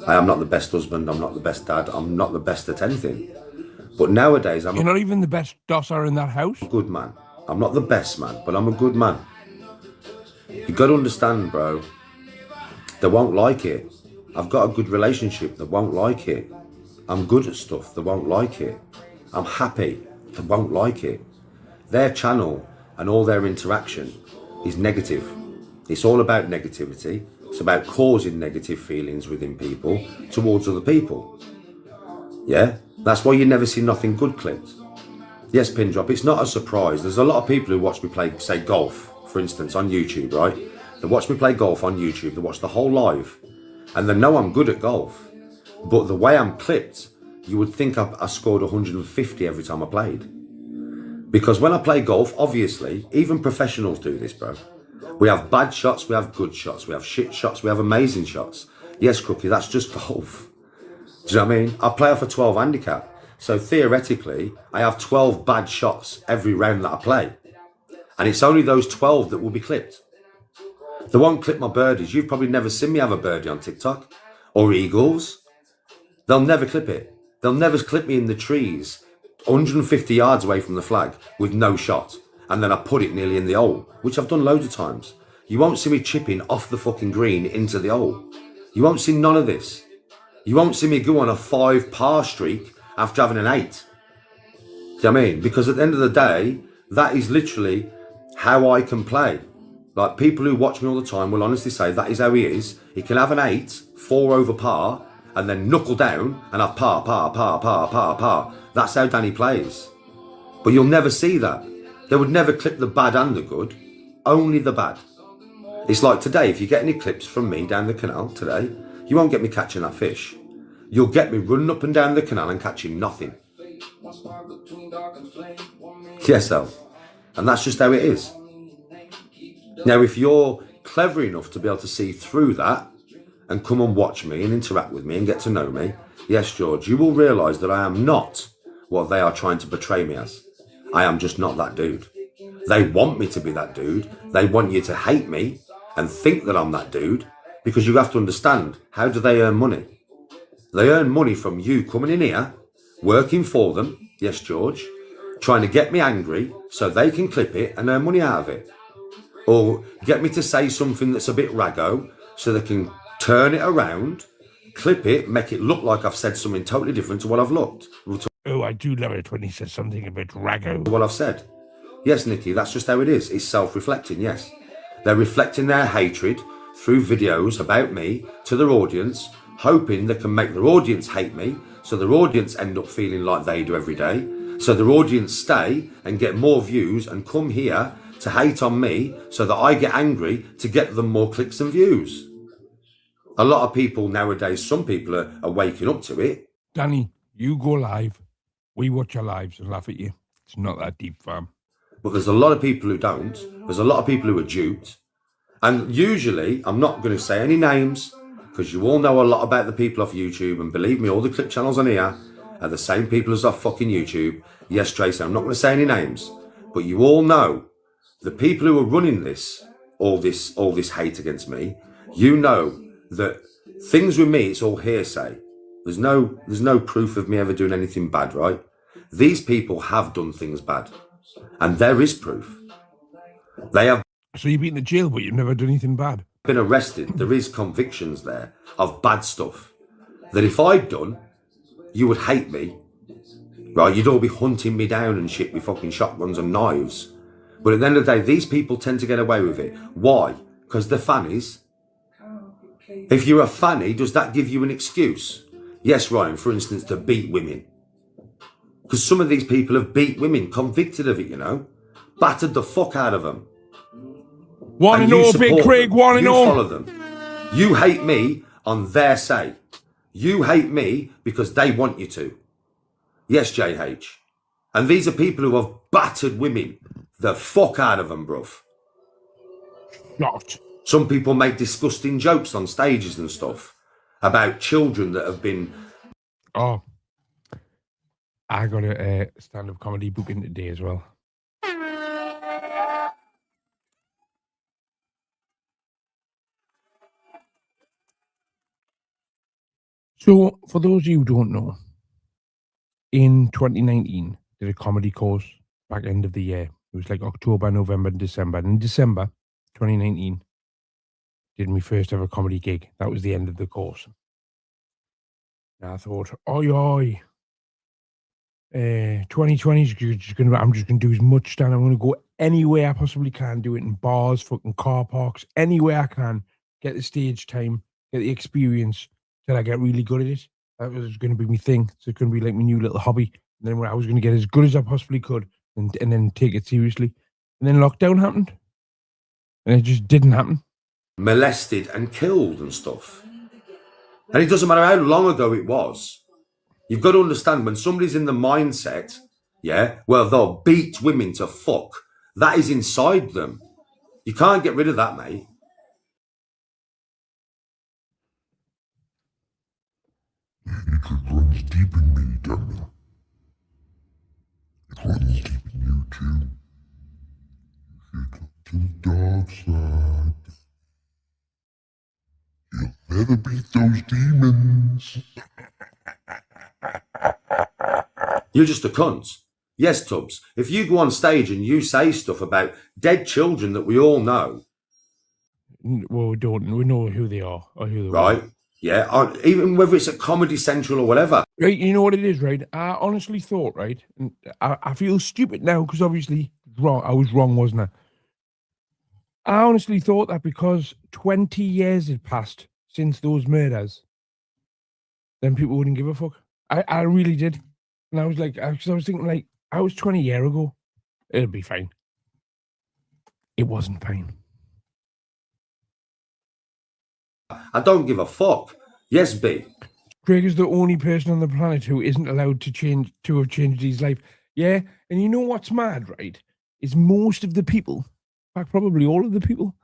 I am not the best husband. I'm not the best dad. I'm not the best at anything. But nowadays, I'm You're not even the best dosser in that house. a good man. I'm not the best man, but I'm a good man. You got to understand, bro. They won't like it. I've got a good relationship. They won't like it. I'm good at stuff. They won't like it. I'm happy. They won't like it. Their channel and all their interaction is negative. It's all about negativity. It's about causing negative feelings within people towards other people. Yeah? That's why you never see nothing good clipped. Yes, pin drop, it's not a surprise. There's a lot of people who watch me play, say, golf, for instance, on YouTube, right? They watch me play golf on YouTube. They watch the whole live. And they know I'm good at golf. But the way I'm clipped, you would think I scored 150 every time I played. Because when I play golf, obviously, even professionals do this, bro. We have bad shots, we have good shots, we have shit shots, we have amazing shots. Yes, Crookie, that's just golf. Do you know what I mean? I play off a 12 handicap. So theoretically, I have 12 bad shots every round that I play. And it's only those 12 that will be clipped. They won't clip my birdies. You've probably never seen me have a birdie on TikTok. Or eagles. They'll never clip it. They'll never clip me in the trees 150 yards away from the flag with no shot. And then I put it nearly in the hole, which I've done loads of times. You won't see me chipping off the fucking green into the hole. You won't see none of this. You won't see me go on a 5 par streak after having an 8. Do you know what I mean? Because at the end of the day, that is literally how I can play. Like, people who watch me all the time will honestly say that is how he is. He can have an 8, 4 over par, and then knuckle down and have par, par, par, par, par, par. That's how Danny plays. But you'll never see that. They would never clip the bad and the good, only the bad. It's like today, if you get any clips from me down the canal today, you won't get me catching that fish. You'll get me running up and down the canal and catching nothing. Yes, though. And that's just how it is. Now, if you're clever enough to be able to see through that and come and watch me and interact with me and get to know me, yes, George, you will realise that I am not what they are trying to portray me as. I am just not that dude. They want me to be that dude. They want you to hate me and think that I'm that dude, because you have to understand, how do they earn money? They earn money from you coming in here, working for them, yes, George, trying to get me angry so they can clip it and earn money out of it. Or get me to say something that's a bit raggo so they can turn it around, clip it, make it look like I've said something totally different to what I've looked. Oh, I do love it when he says something a bit raggo. What I've said. Yes, Nikki, that's just how it is. It's self-reflecting, yes. They're reflecting their hatred through videos about me to their audience, hoping they can make their audience hate me, so their audience end up feeling like they do every day, so their audience stay and get more views and come here to hate on me so that I get angry to get them more clicks and views. A lot of people nowadays, some people are waking up to it. Danny, you go live. We watch your lives and laugh at you. It's not that deep, fam. But there's a lot of people who don't. There's a lot of people who are duped. And usually, I'm not going to say any names, because you all know a lot about the people off YouTube. And believe me, all the clip channels on here are the same people as off fucking YouTube. Yes, Tracy, I'm not going to say any names. But you all know the people who are running this, all this hate against me, you know that things with me, it's all hearsay. There's no proof of me ever doing anything bad, right? These people have done things bad. And there is proof. They have. So you've been to jail, but you've never done anything bad? Been arrested. There is convictions there of bad stuff that if I'd done, you would hate me, right? You'd all be hunting me down and shit with fucking shotguns and knives. But at the end of the day, these people tend to get away with it. Why? Because they're fannies. If you're a fanny, does that give you an excuse? Yes, Ryan, for instance, to beat women. Because some of these people have beat women, convicted of it, you know. Battered the fuck out of them. One and all, Big Craig, one and all. You follow them. You hate me on their say. You hate me because they want you to. Yes, JH. And these are people who have battered women the fuck out of them, bruv. Not. Some people make disgusting jokes on stages and stuff about children that have been... Oh, I got a stand-up comedy booking today as well. So, for those of you who don't know, in 2019, did a comedy course back end of the year. It was like October, November, and December. And in December 2019, did my first ever comedy gig. That was the end of the course. And I thought, oi, 2020 is just gonna. I'm just gonna do as much stand. I'm gonna go anywhere I possibly can. Do it in bars, fucking car parks, anywhere I can. Get the stage time, get the experience till I get really good at it. That was going to be my thing. So it's going to be like my new little hobby. And then when I was going to get as good as I possibly could, and then take it seriously. And then lockdown happened, and it just didn't happen. molested and killed and stuff. And it doesn't matter how long ago it was. You've got to understand, when somebody's in the mindset, yeah, well, they'll beat women to fuck. That is inside them. You can't get rid of that, mate. It runs deep in me, Daniel. It runs deep in you too. You should look to the dark side. You'll never beat those demons. You're just a cunt. Yes, Tubbs, if you go on stage and you say stuff about dead children that we all know... Well, we don't. We know who they are or who they right? were. Yeah, even whether it's at Comedy Central or whatever. Right, you know what it is, right? I honestly thought, right, and I feel stupid now because obviously wrong. I was wrong, wasn't I? I honestly thought that because 20 years had passed since those murders, then people wouldn't give a fuck. I really did. And I was like, I was thinking, like, I was 20 years ago. It'll be fine. It wasn't fine. I don't give a fuck. Yes, B. Craig is the only person on the planet who isn't allowed to have changed his life. Yeah, and you know what's mad, right? Is most of the people, in fact, probably all of the people,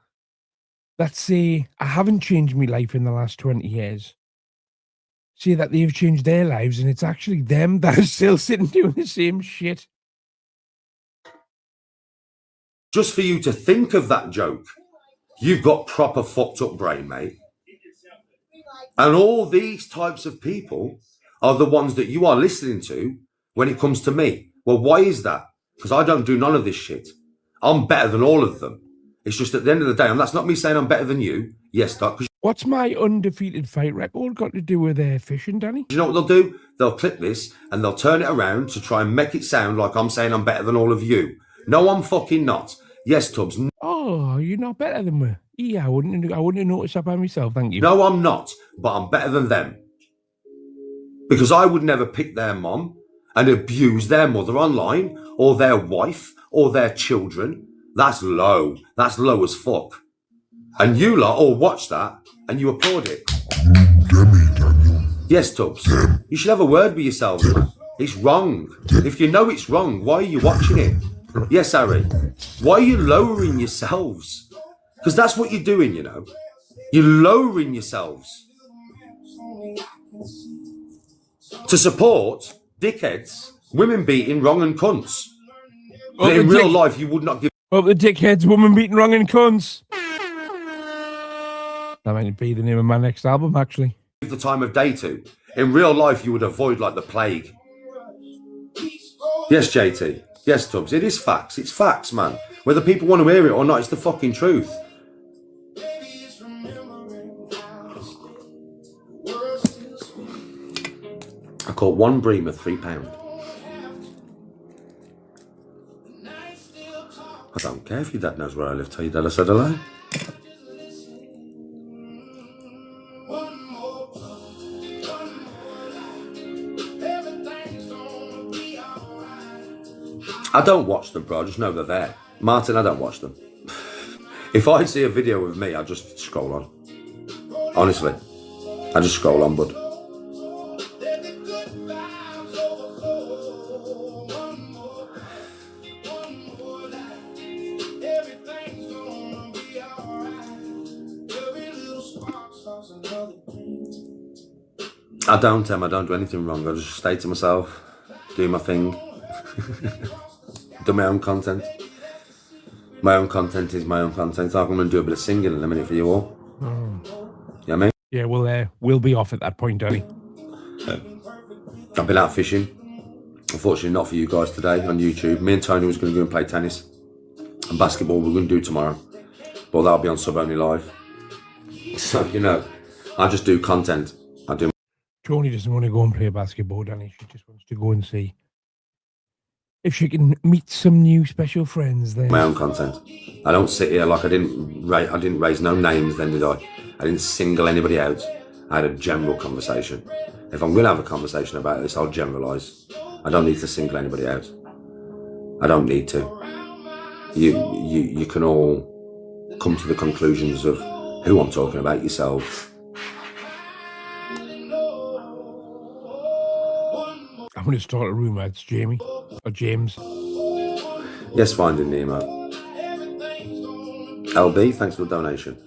that say, I haven't changed my life in the last 20 years, say that they've changed their lives, and it's actually them that are still sitting doing the same shit. Just for you to think of that joke, you've got proper fucked up brain, mate. And all these types of people are the ones that you are listening to when it comes to me. Well, why is that? Because I don't do none of this shit. I'm better than all of them. It's just at the end of the day, and that's not me saying I'm better than you. Yes, Doc. What's my undefeated fight record got to do with fishing, Danny? You know what they'll do? They'll clip this and they'll turn it around to try and make it sound like I'm saying I'm better than all of you. No, I'm fucking not. Yes, Tubbs. Oh, you're not better than me. Yeah, I wouldn't have noticed that by myself, thank you. No, I'm not, but I'm better than them. Because I would never pick their mom and abuse their mother online, or their wife, or their children. That's low. That's low as fuck. And you lot all watch that, and you applaud it. Demi, Daniel. Yes, Tubbs. You should have a word with yourselves, man. It's wrong. If you know it's wrong, why are you watching it? Yes, Harry. Why are you lowering yourselves? Because that's what you're doing, you know. You're lowering yourselves to support dickheads, women beating, wrong and cunts. But in real life, you would not give... Oh, the dickheads, woman beating, wrong and cunts. That might be the name of my next album, actually. ...the time of day to. In real life, you would avoid like the plague. Yes, JT. Yes, Tubbs. It is facts. It's facts, man. Whether people want to hear it or not, it's the fucking truth. I caught one bream of £3. I don't care if your dad knows where I live. Tell your dad I said hello. I don't watch them, bro. I just know they're there. Martin, I don't watch them. If I see a video of me, I just scroll on. Honestly. I just scroll on, bud. I don't, Em. I don't do anything wrong. I just stay to myself, do my thing, do my own content. My own content is my own content. I'm going to do a bit of singing in a minute for you all. You know what I mean? Yeah, we'll be off at that point, Danny. I've been out fishing. Unfortunately, not for you guys today on YouTube. Me and Tony was going to go and play tennis and basketball. We're going to do tomorrow, but that'll be on Sub Only Live. So you know, I just do content. I do Tony doesn't want to go and play basketball, Danny. She just wants to go and see if she can meet some new special friends there. my own content. I don't sit here like I didn't raise no names then, did I? I didn't single anybody out. I had a general conversation. If I'm going to have a conversation about this, I'll generalise. I don't need to single anybody out. I don't need to. You can all come to the conclusions of who I'm talking about yourselves. I'm going to start a rumour. It's Jamie or James. Yes, Finding Nemo. LB, thanks for the donation.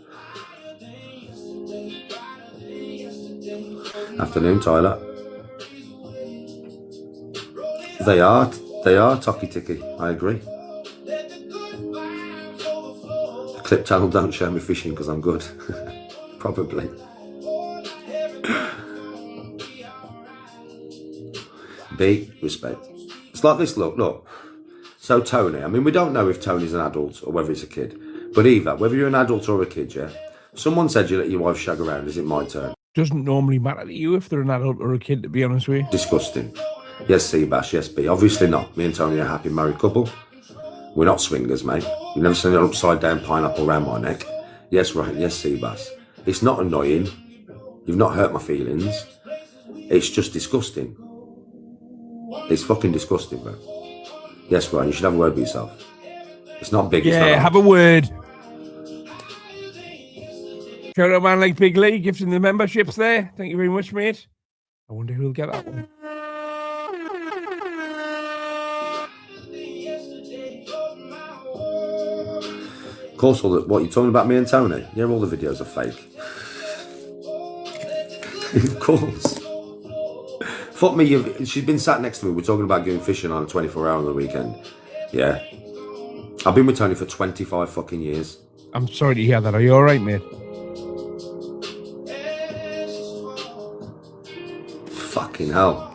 Afternoon, Tyler. They are Tocky Ticky, I agree. The clip channel don't show me fishing because I'm good. Probably. B, respect. It's like this, look. So Tony, I mean, we don't know if Tony's an adult or whether he's a kid. But either, whether you're an adult or a kid, yeah? Someone said you let your wife shag around, is it my turn? Doesn't normally matter to you if they're an adult or a kid, to be honest with you. Disgusting. Yes, Seabass, yes, B. Obviously not. Me and Tony are a happy married couple. We're not swingers, mate. You've never seen an upside down pineapple around my neck. Yes, right, yes, Seabass. It's not annoying. You've not hurt my feelings. It's just disgusting. It's fucking disgusting, bro. Yes, Ryan, you should have a word with yourself. It's not big, it's not Yeah, have a word. Shout out man like Big Lee, gifting the memberships there. Thank you very much, mate. I wonder who'll get that one. Of course, what you're talking about me and Tony? Yeah, all the videos are fake. Of course. Fuck me, she's been sat next to me. We're talking about going fishing on a 24-hour on the weekend. Yeah. I've been with Tony for 25 fucking years. I'm sorry to hear that. Are you alright, mate? Fucking hell.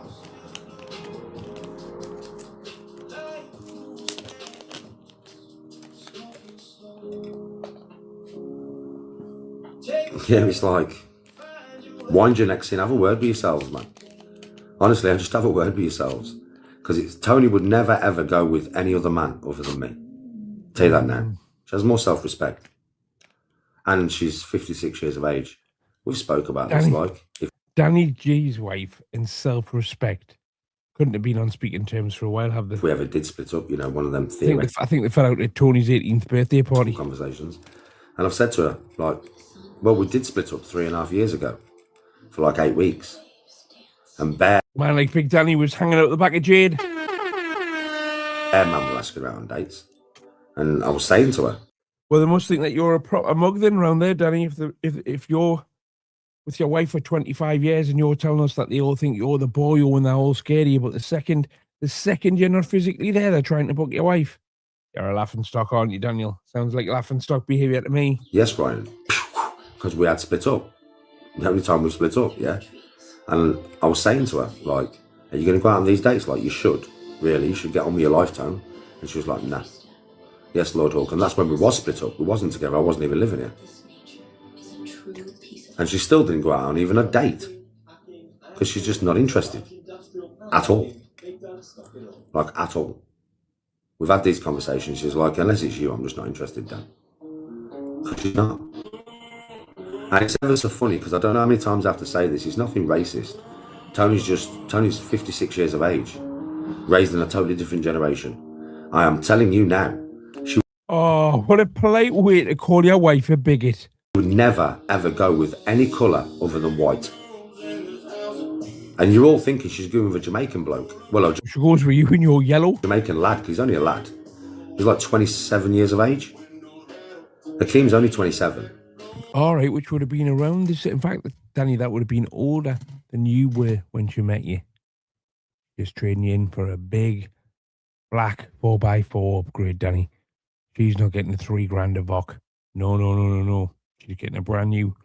Yeah, it's like, wind your necks in, have a word with yourselves, man. Honestly, I just have a word with yourselves. Because Tony would never ever go with any other man other than me. Tell you that now. She has more self-respect. And she's 56 years of age. We've spoke about this, like. Danny G's wife in self-respect couldn't have been on speaking terms for a while, have they? If we ever did split up, you know, one of them I think they fell out at Tony's 18th birthday party. Conversations. And I've said to her, like, well, we did split up 3.5 years ago for like 8 weeks. And Bear Man like Big Danny was hanging out the back of Jade. Man will ask her out on dates. And I was saying to her, well, they must think that you're a proper mug then around there, Danny. If you're with your wife for 25 years and you're telling us that they all think you're the boyo and they're all scared of you, but the second you're not physically there, they're trying to book your wife. You're a laughing stock, aren't you, Daniel? Sounds like laughing stock behaviour to me. yes, Ryan, because we had split up. The only time we split up, yeah. And I was saying to her, like, are you going to go out on these dates? Like, you should, really. You should get on with your lifetime. And she was like, nah. Yes, Lord Hawk. And that's when we was split up. We wasn't together. I wasn't even living here. And she still didn't go out on even a date. Because she's just not interested. At all. Like, at all. We've had these conversations. She's like, unless it's you, I'm just not interested, Dan. Because she's not. And it's ever so funny, because I don't know how many times I have to say this. It's nothing racist. Tony's 56 years of age. Raised in a totally different generation. I am telling you now. Oh, what a polite way to call your wife a bigot. Would never ever go with any colour other than white. And you're all thinking she's going with a Jamaican bloke. Well, she goes with you in your yellow. Jamaican lad, because he's only a lad. He's like 27 years of age. Hakeem's only 27. All right, which would have been around this. In fact, Danny, that would have been older than you were when she met you. Just trading you in for a big black 4x4 upgrade, Danny. She's not getting a $3,000 of VOC. No. She's getting a brand new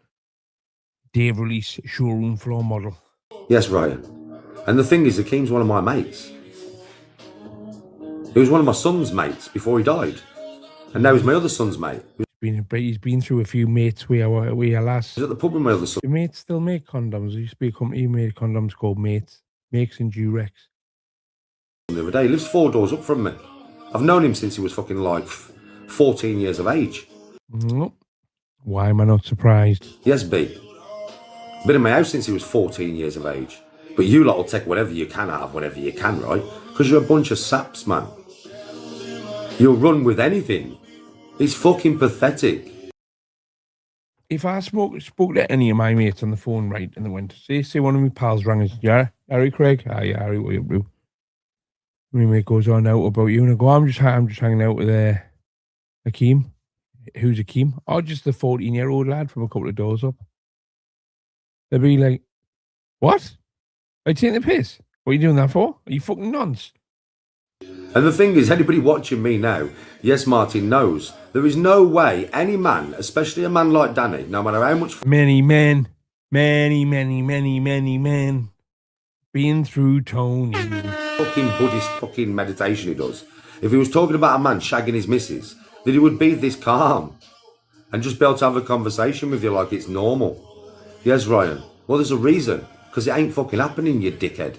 Dave release showroom floor model. Yes, Ryan. And the thing is, Akeem's one of my mates. He was one of my son's mates before he died. And now he's my other son's mate. He's been through a few mates with our lass. He's at the pub with my other son. Do mates still make condoms? There used to be a company who made condoms called Mates. Makes and Durex. The other day, he lives 4 doors up from me. I've known him since he was fucking like 14 years of age. Nope. Why am I not surprised? Yes, B. Been in my house since he was 14 years of age. But you lot will take whatever you can out of whatever you can, right? Because you're a bunch of saps, man. You'll run with anything. It's fucking pathetic. If I spoke to any of my mates on the phone, right, and they went, say one of my pals rang and said, yeah, Harry Craig? Hi, Harry, what you up to? My mate goes on out about you, and I go, I'm just hanging out with Akeem. Who's Akeem? Oh, just the 14-year-old lad from a couple of doors up. They'd be like, what? Are you taking the piss? What are you doing that for? Are you fucking nonce? And the thing is, anybody watching me now, yes, Martin knows, there is no way any man, especially a man like Danny, no matter how much... Many men, been through Tony. Fucking Buddhist fucking meditation he does. If he was talking about a man shagging his missus, then he would be this calm and just be able to have a conversation with you like it's normal. Yes, Ryan. Well, there's a reason, because it ain't fucking happening, you dickhead.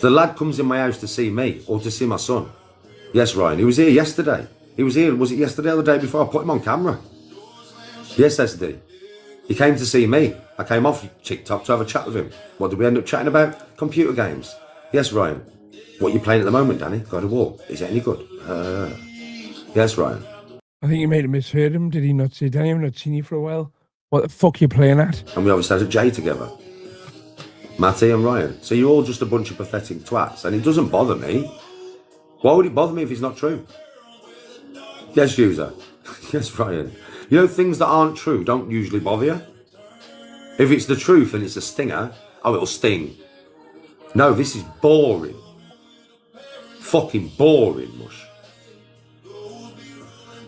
The lad comes in my house to see me or to see my son. Yes, Ryan. He was here yesterday. He was here, was it yesterday or the day before? I put him on camera. Yes, SD. He came to see me. I came off TikTok to have a chat with him. What did we end up chatting about? Computer games. Yes, Ryan. What are you playing at the moment, Danny? God of War. Is it any good? Yes, Ryan. I think you might have misheard him. Did he not say, Danny, I've not seen you for a while? What the fuck are you playing at? And we obviously had a J together. Matty and Ryan. So you're all just a bunch of pathetic twats. And it doesn't bother me. Why would it bother me if it's not true? Yes, user. Yes, Ryan. You know, things that aren't true don't usually bother you. If it's the truth and it's a stinger, oh, it'll sting. No, this is boring. Fucking boring, mush.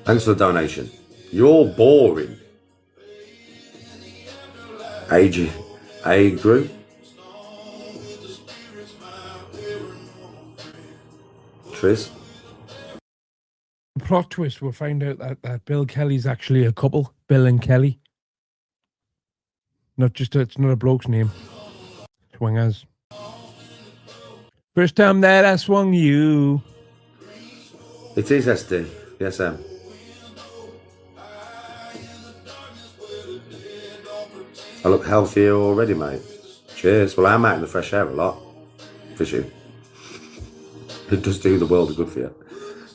Thanks for the donation. You're all boring. AG group. Triz. Plot twist, we'll find out that Bill Kelly's actually a couple. Bill and Kelly. It's not a bloke's name. Swingers. First time that I swung you. It is SD. Yes, Em. I look healthier already, mate. Cheers. Well, I'm out in the fresh air a lot. Fishing. It does do the world a good for you.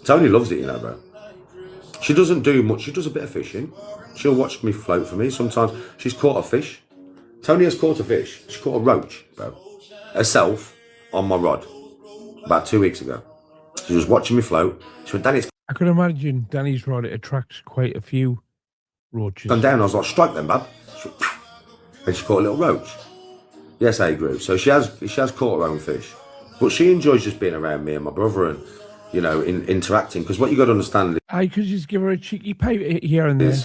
Tony loves it, you know, bro. She doesn't do much. She does a bit of fishing. She'll watch me float for me. Sometimes she's caught a fish. Tony has caught a fish. She caught a roach, bro. Herself on my rod. About 2 weeks ago. She was watching me float. She went, Danny, I could imagine Danny's rod, it attracts quite a few roaches. gone down. I was like, strike them, bud. And she caught a little roach. Yes, A group. So she has caught her own fish. But she enjoys just being around me and my brother and, you know, interacting. Because what you got to understand I could just give her a cheeky pipe here and there.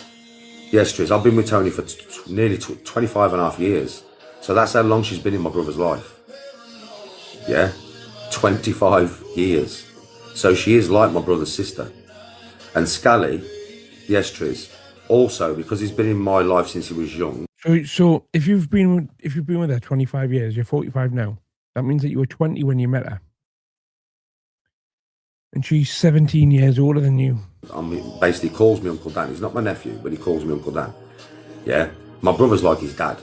Yes, Triz, I've been with Tony for nearly 25 and a half years. So that's how long she's been in my brother's life. Yeah? 25 years. So she is like my brother's sister. And Scally, yes, Triz, also because he's been in my life since he was young. So if you've been with her 25 years, you're 45 now. That means that you were 20 when you met her. And she's 17 years older than you. Basically calls me Uncle Dan. He's not my nephew, but he calls me Uncle Dan. Yeah? My brother's like his dad.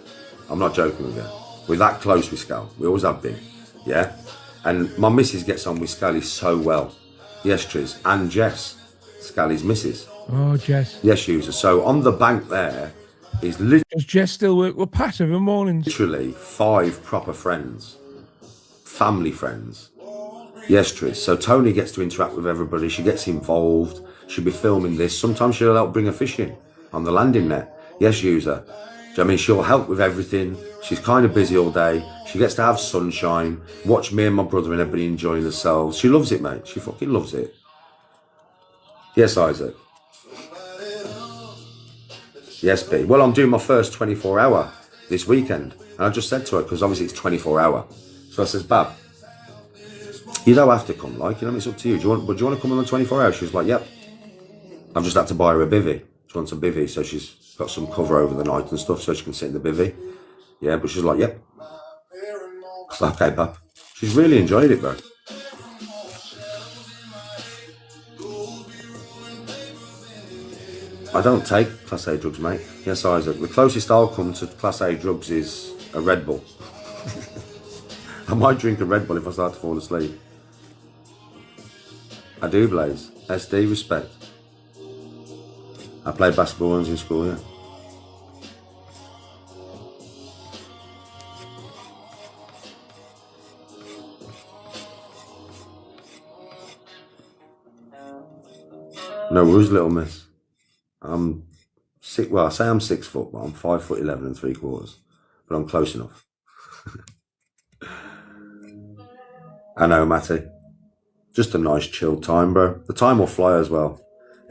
I'm not joking with you. We're that close with Scal. We always have been. Yeah? And my missus gets on with Scally so well. Yes, Triz. And Jess, Scally's missus. Oh, Jess. Yes, user. So on the bank there is literally... Does Jess still work with Pat in the mornings? Literally 5 proper friends. Family friends. Yes, Triz. So Tony gets to interact with everybody. She gets involved. She'll be filming this. Sometimes she'll help bring a fish in on the landing net. Yes, user. I mean, she'll help with everything. She's kind of busy all day. She gets to have sunshine, watch me and my brother and everybody enjoying themselves. She loves it, mate. She fucking loves it. Yes, Isaac. Yes, B. Well, I'm doing my first 24-hour this weekend. And I just said to her, because obviously it's 24-hour. So I says, Bab, you don't have to come, like, you know, it's up to you. Do you want to come on the 24 hours? She was like, yep. I've just had to buy her a bivvy. She wants a bivvy, so she's got some cover over the night and stuff, so she can sit in the bivvy. Yeah, but she's like, yep. It's like, okay, Bab. She's really enjoyed it, bro. I don't take Class A drugs, mate. Yes, Isaac. The closest I'll come to Class A drugs is a Red Bull. I might drink a Red Bull if I start to fall asleep. I do, Blaze. SD, respect. I played basketball once in school, yeah. No worries, little miss. I'm six. Well, I say I'm 6 foot, but I'm 5'11" 3/4. But I'm close enough. I know, Matty. Just a nice chilled time, bro. The time will fly as well.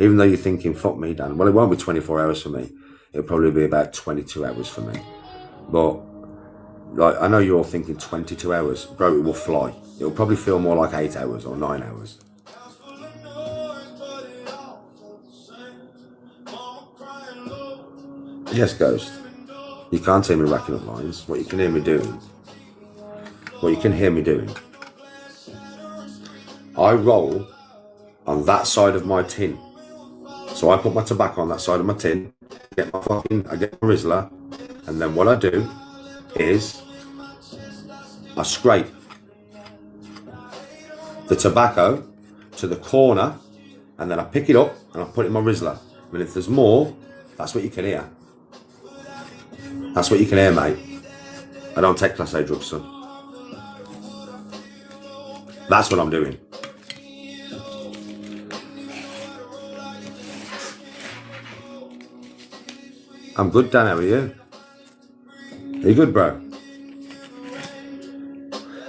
Even though you're thinking, fuck me, Dan. Well, it won't be 24 hours for me. It'll probably be about 22 hours for me. But, like, I know you're all thinking 22 hours. Bro, it will fly. It'll probably feel more like 8 hours or 9 hours. Yes, Ghost. You can't hear me racking up lines. What you can hear me doing. I roll on that side of my tin. So I put my tobacco on that side of my tin, I get my Rizzler, and then what I do is I scrape the tobacco to the corner, and then I pick it up and I put it in my Rizzler. And if there's more, that's what you can hear. That's what you can hear, mate. I don't take Class A drugs, son. That's what I'm doing. I'm good, Dan. How are you? Are you good, bro?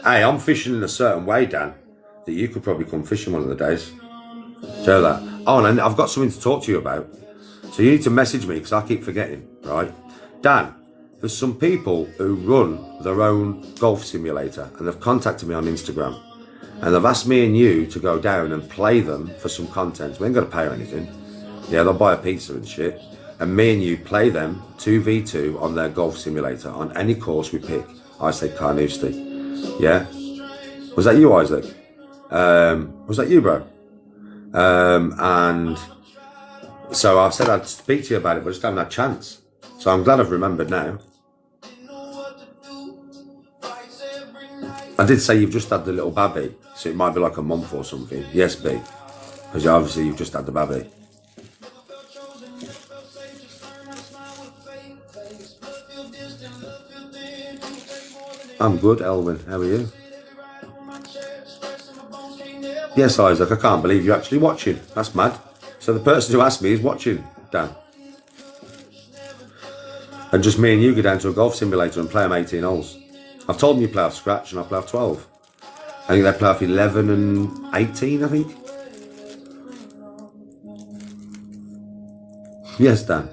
Hey, I'm fishing in a certain way, Dan, that you could probably come fishing one of the days. Show that. Oh, and I've got something to talk to you about. So you need to message me because I keep forgetting, right? Dan, there's some people who run their own golf simulator and they've contacted me on Instagram and they've asked me and you to go down and play them for some content. We ain't got to pay or anything. Yeah, they'll buy a pizza and shit. And me and you play them 2v2 on their golf simulator on any course we pick. I say Carnoustie. Yeah? Was that you, Isaac? Was that you, bro? And so I said I'd speak to you about it, but I just haven't had a chance. So I'm glad I've remembered now. I did say you've just had the little babby, so it might be like a month or something. Yes, B. Because obviously you've just had the babby. I'm good, Elwin. How are you? Yes, Isaac, I can't believe you're actually watching. That's mad. So the person who asked me is watching, Dan. And just me and you go down to a golf simulator and play them 18 holes. I've told them you play off scratch and I play off 12. I think they play off 11 and 18, I think. Yes, Dan.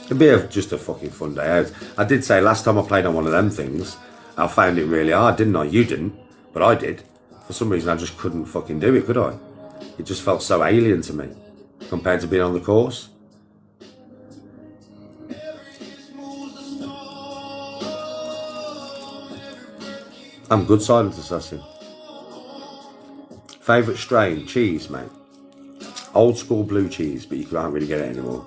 It'd be just a fucking fun day out. I did say last time I played on one of them things, I found it really hard, didn't I? You didn't, but I did. For some reason, I just couldn't fucking do it, could I? It just felt so alien to me compared to being on the course. I'm good, Silent Assassin. Favourite strain? Cheese, mate. Old school blue cheese, but you can't really get it anymore.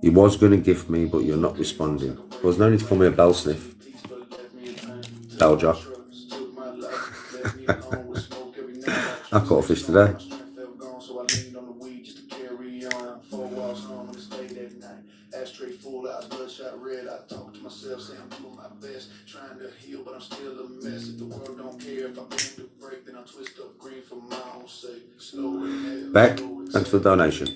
He was going to gift me, but you're not responding. There was no need to call me a bell sniff. Bell jock. I caught a fish today. Beck, thanks for the donation.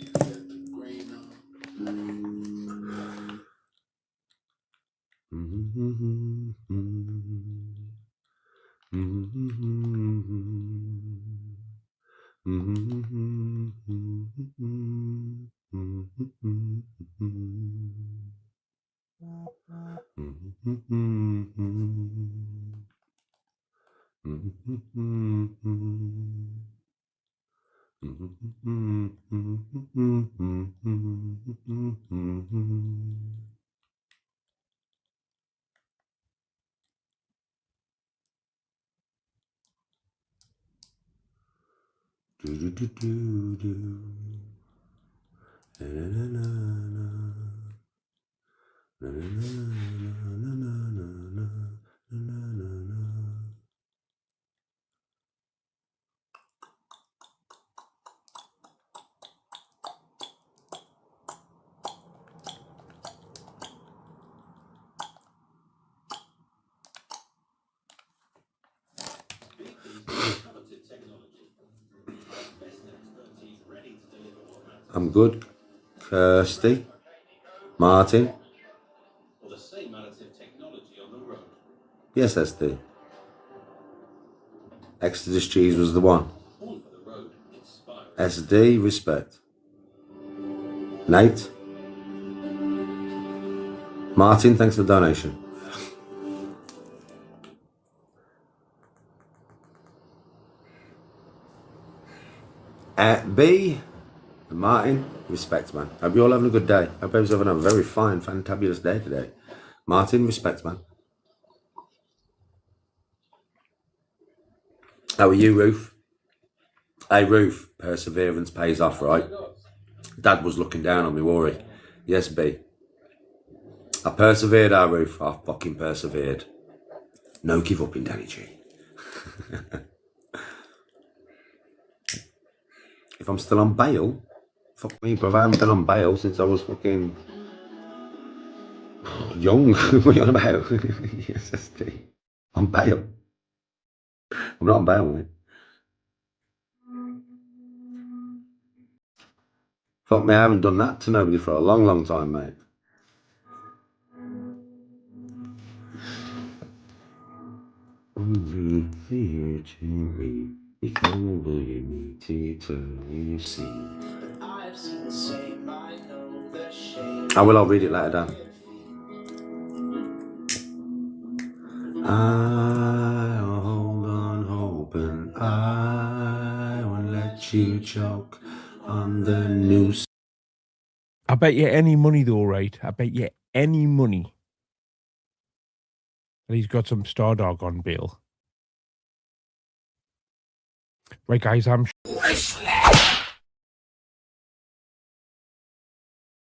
I'm good. Kirsty. Martin. Yes, SD. Exodus cheese was the one. SD, respect. Nate. Martin, thanks for the donation. B. Martin, respect, man. Hope you're all having a good day. Hope everyone's having a very fine, fantabulous day today. Martin, respect, man. How are you, Ruth? Hey, Ruth, perseverance pays off, right? Dad was looking down on me, worry. Yes, B. I persevered, Ruth. I fucking persevered. No give up in Danny G. If I'm still on bail, fuck me, bro. I haven't been on bail since I was fucking young. What are you on about? Yes, SD. On bail. I'm not on bail, mate. Fuck me, I haven't done that to nobody for a long, long time, mate. I'll read it later, Dan. I'll hold on hoping I won't let you choke on the noose. I bet you any money though, right? I bet you any money that he's got some Stardog on bail. Right, guys, I'm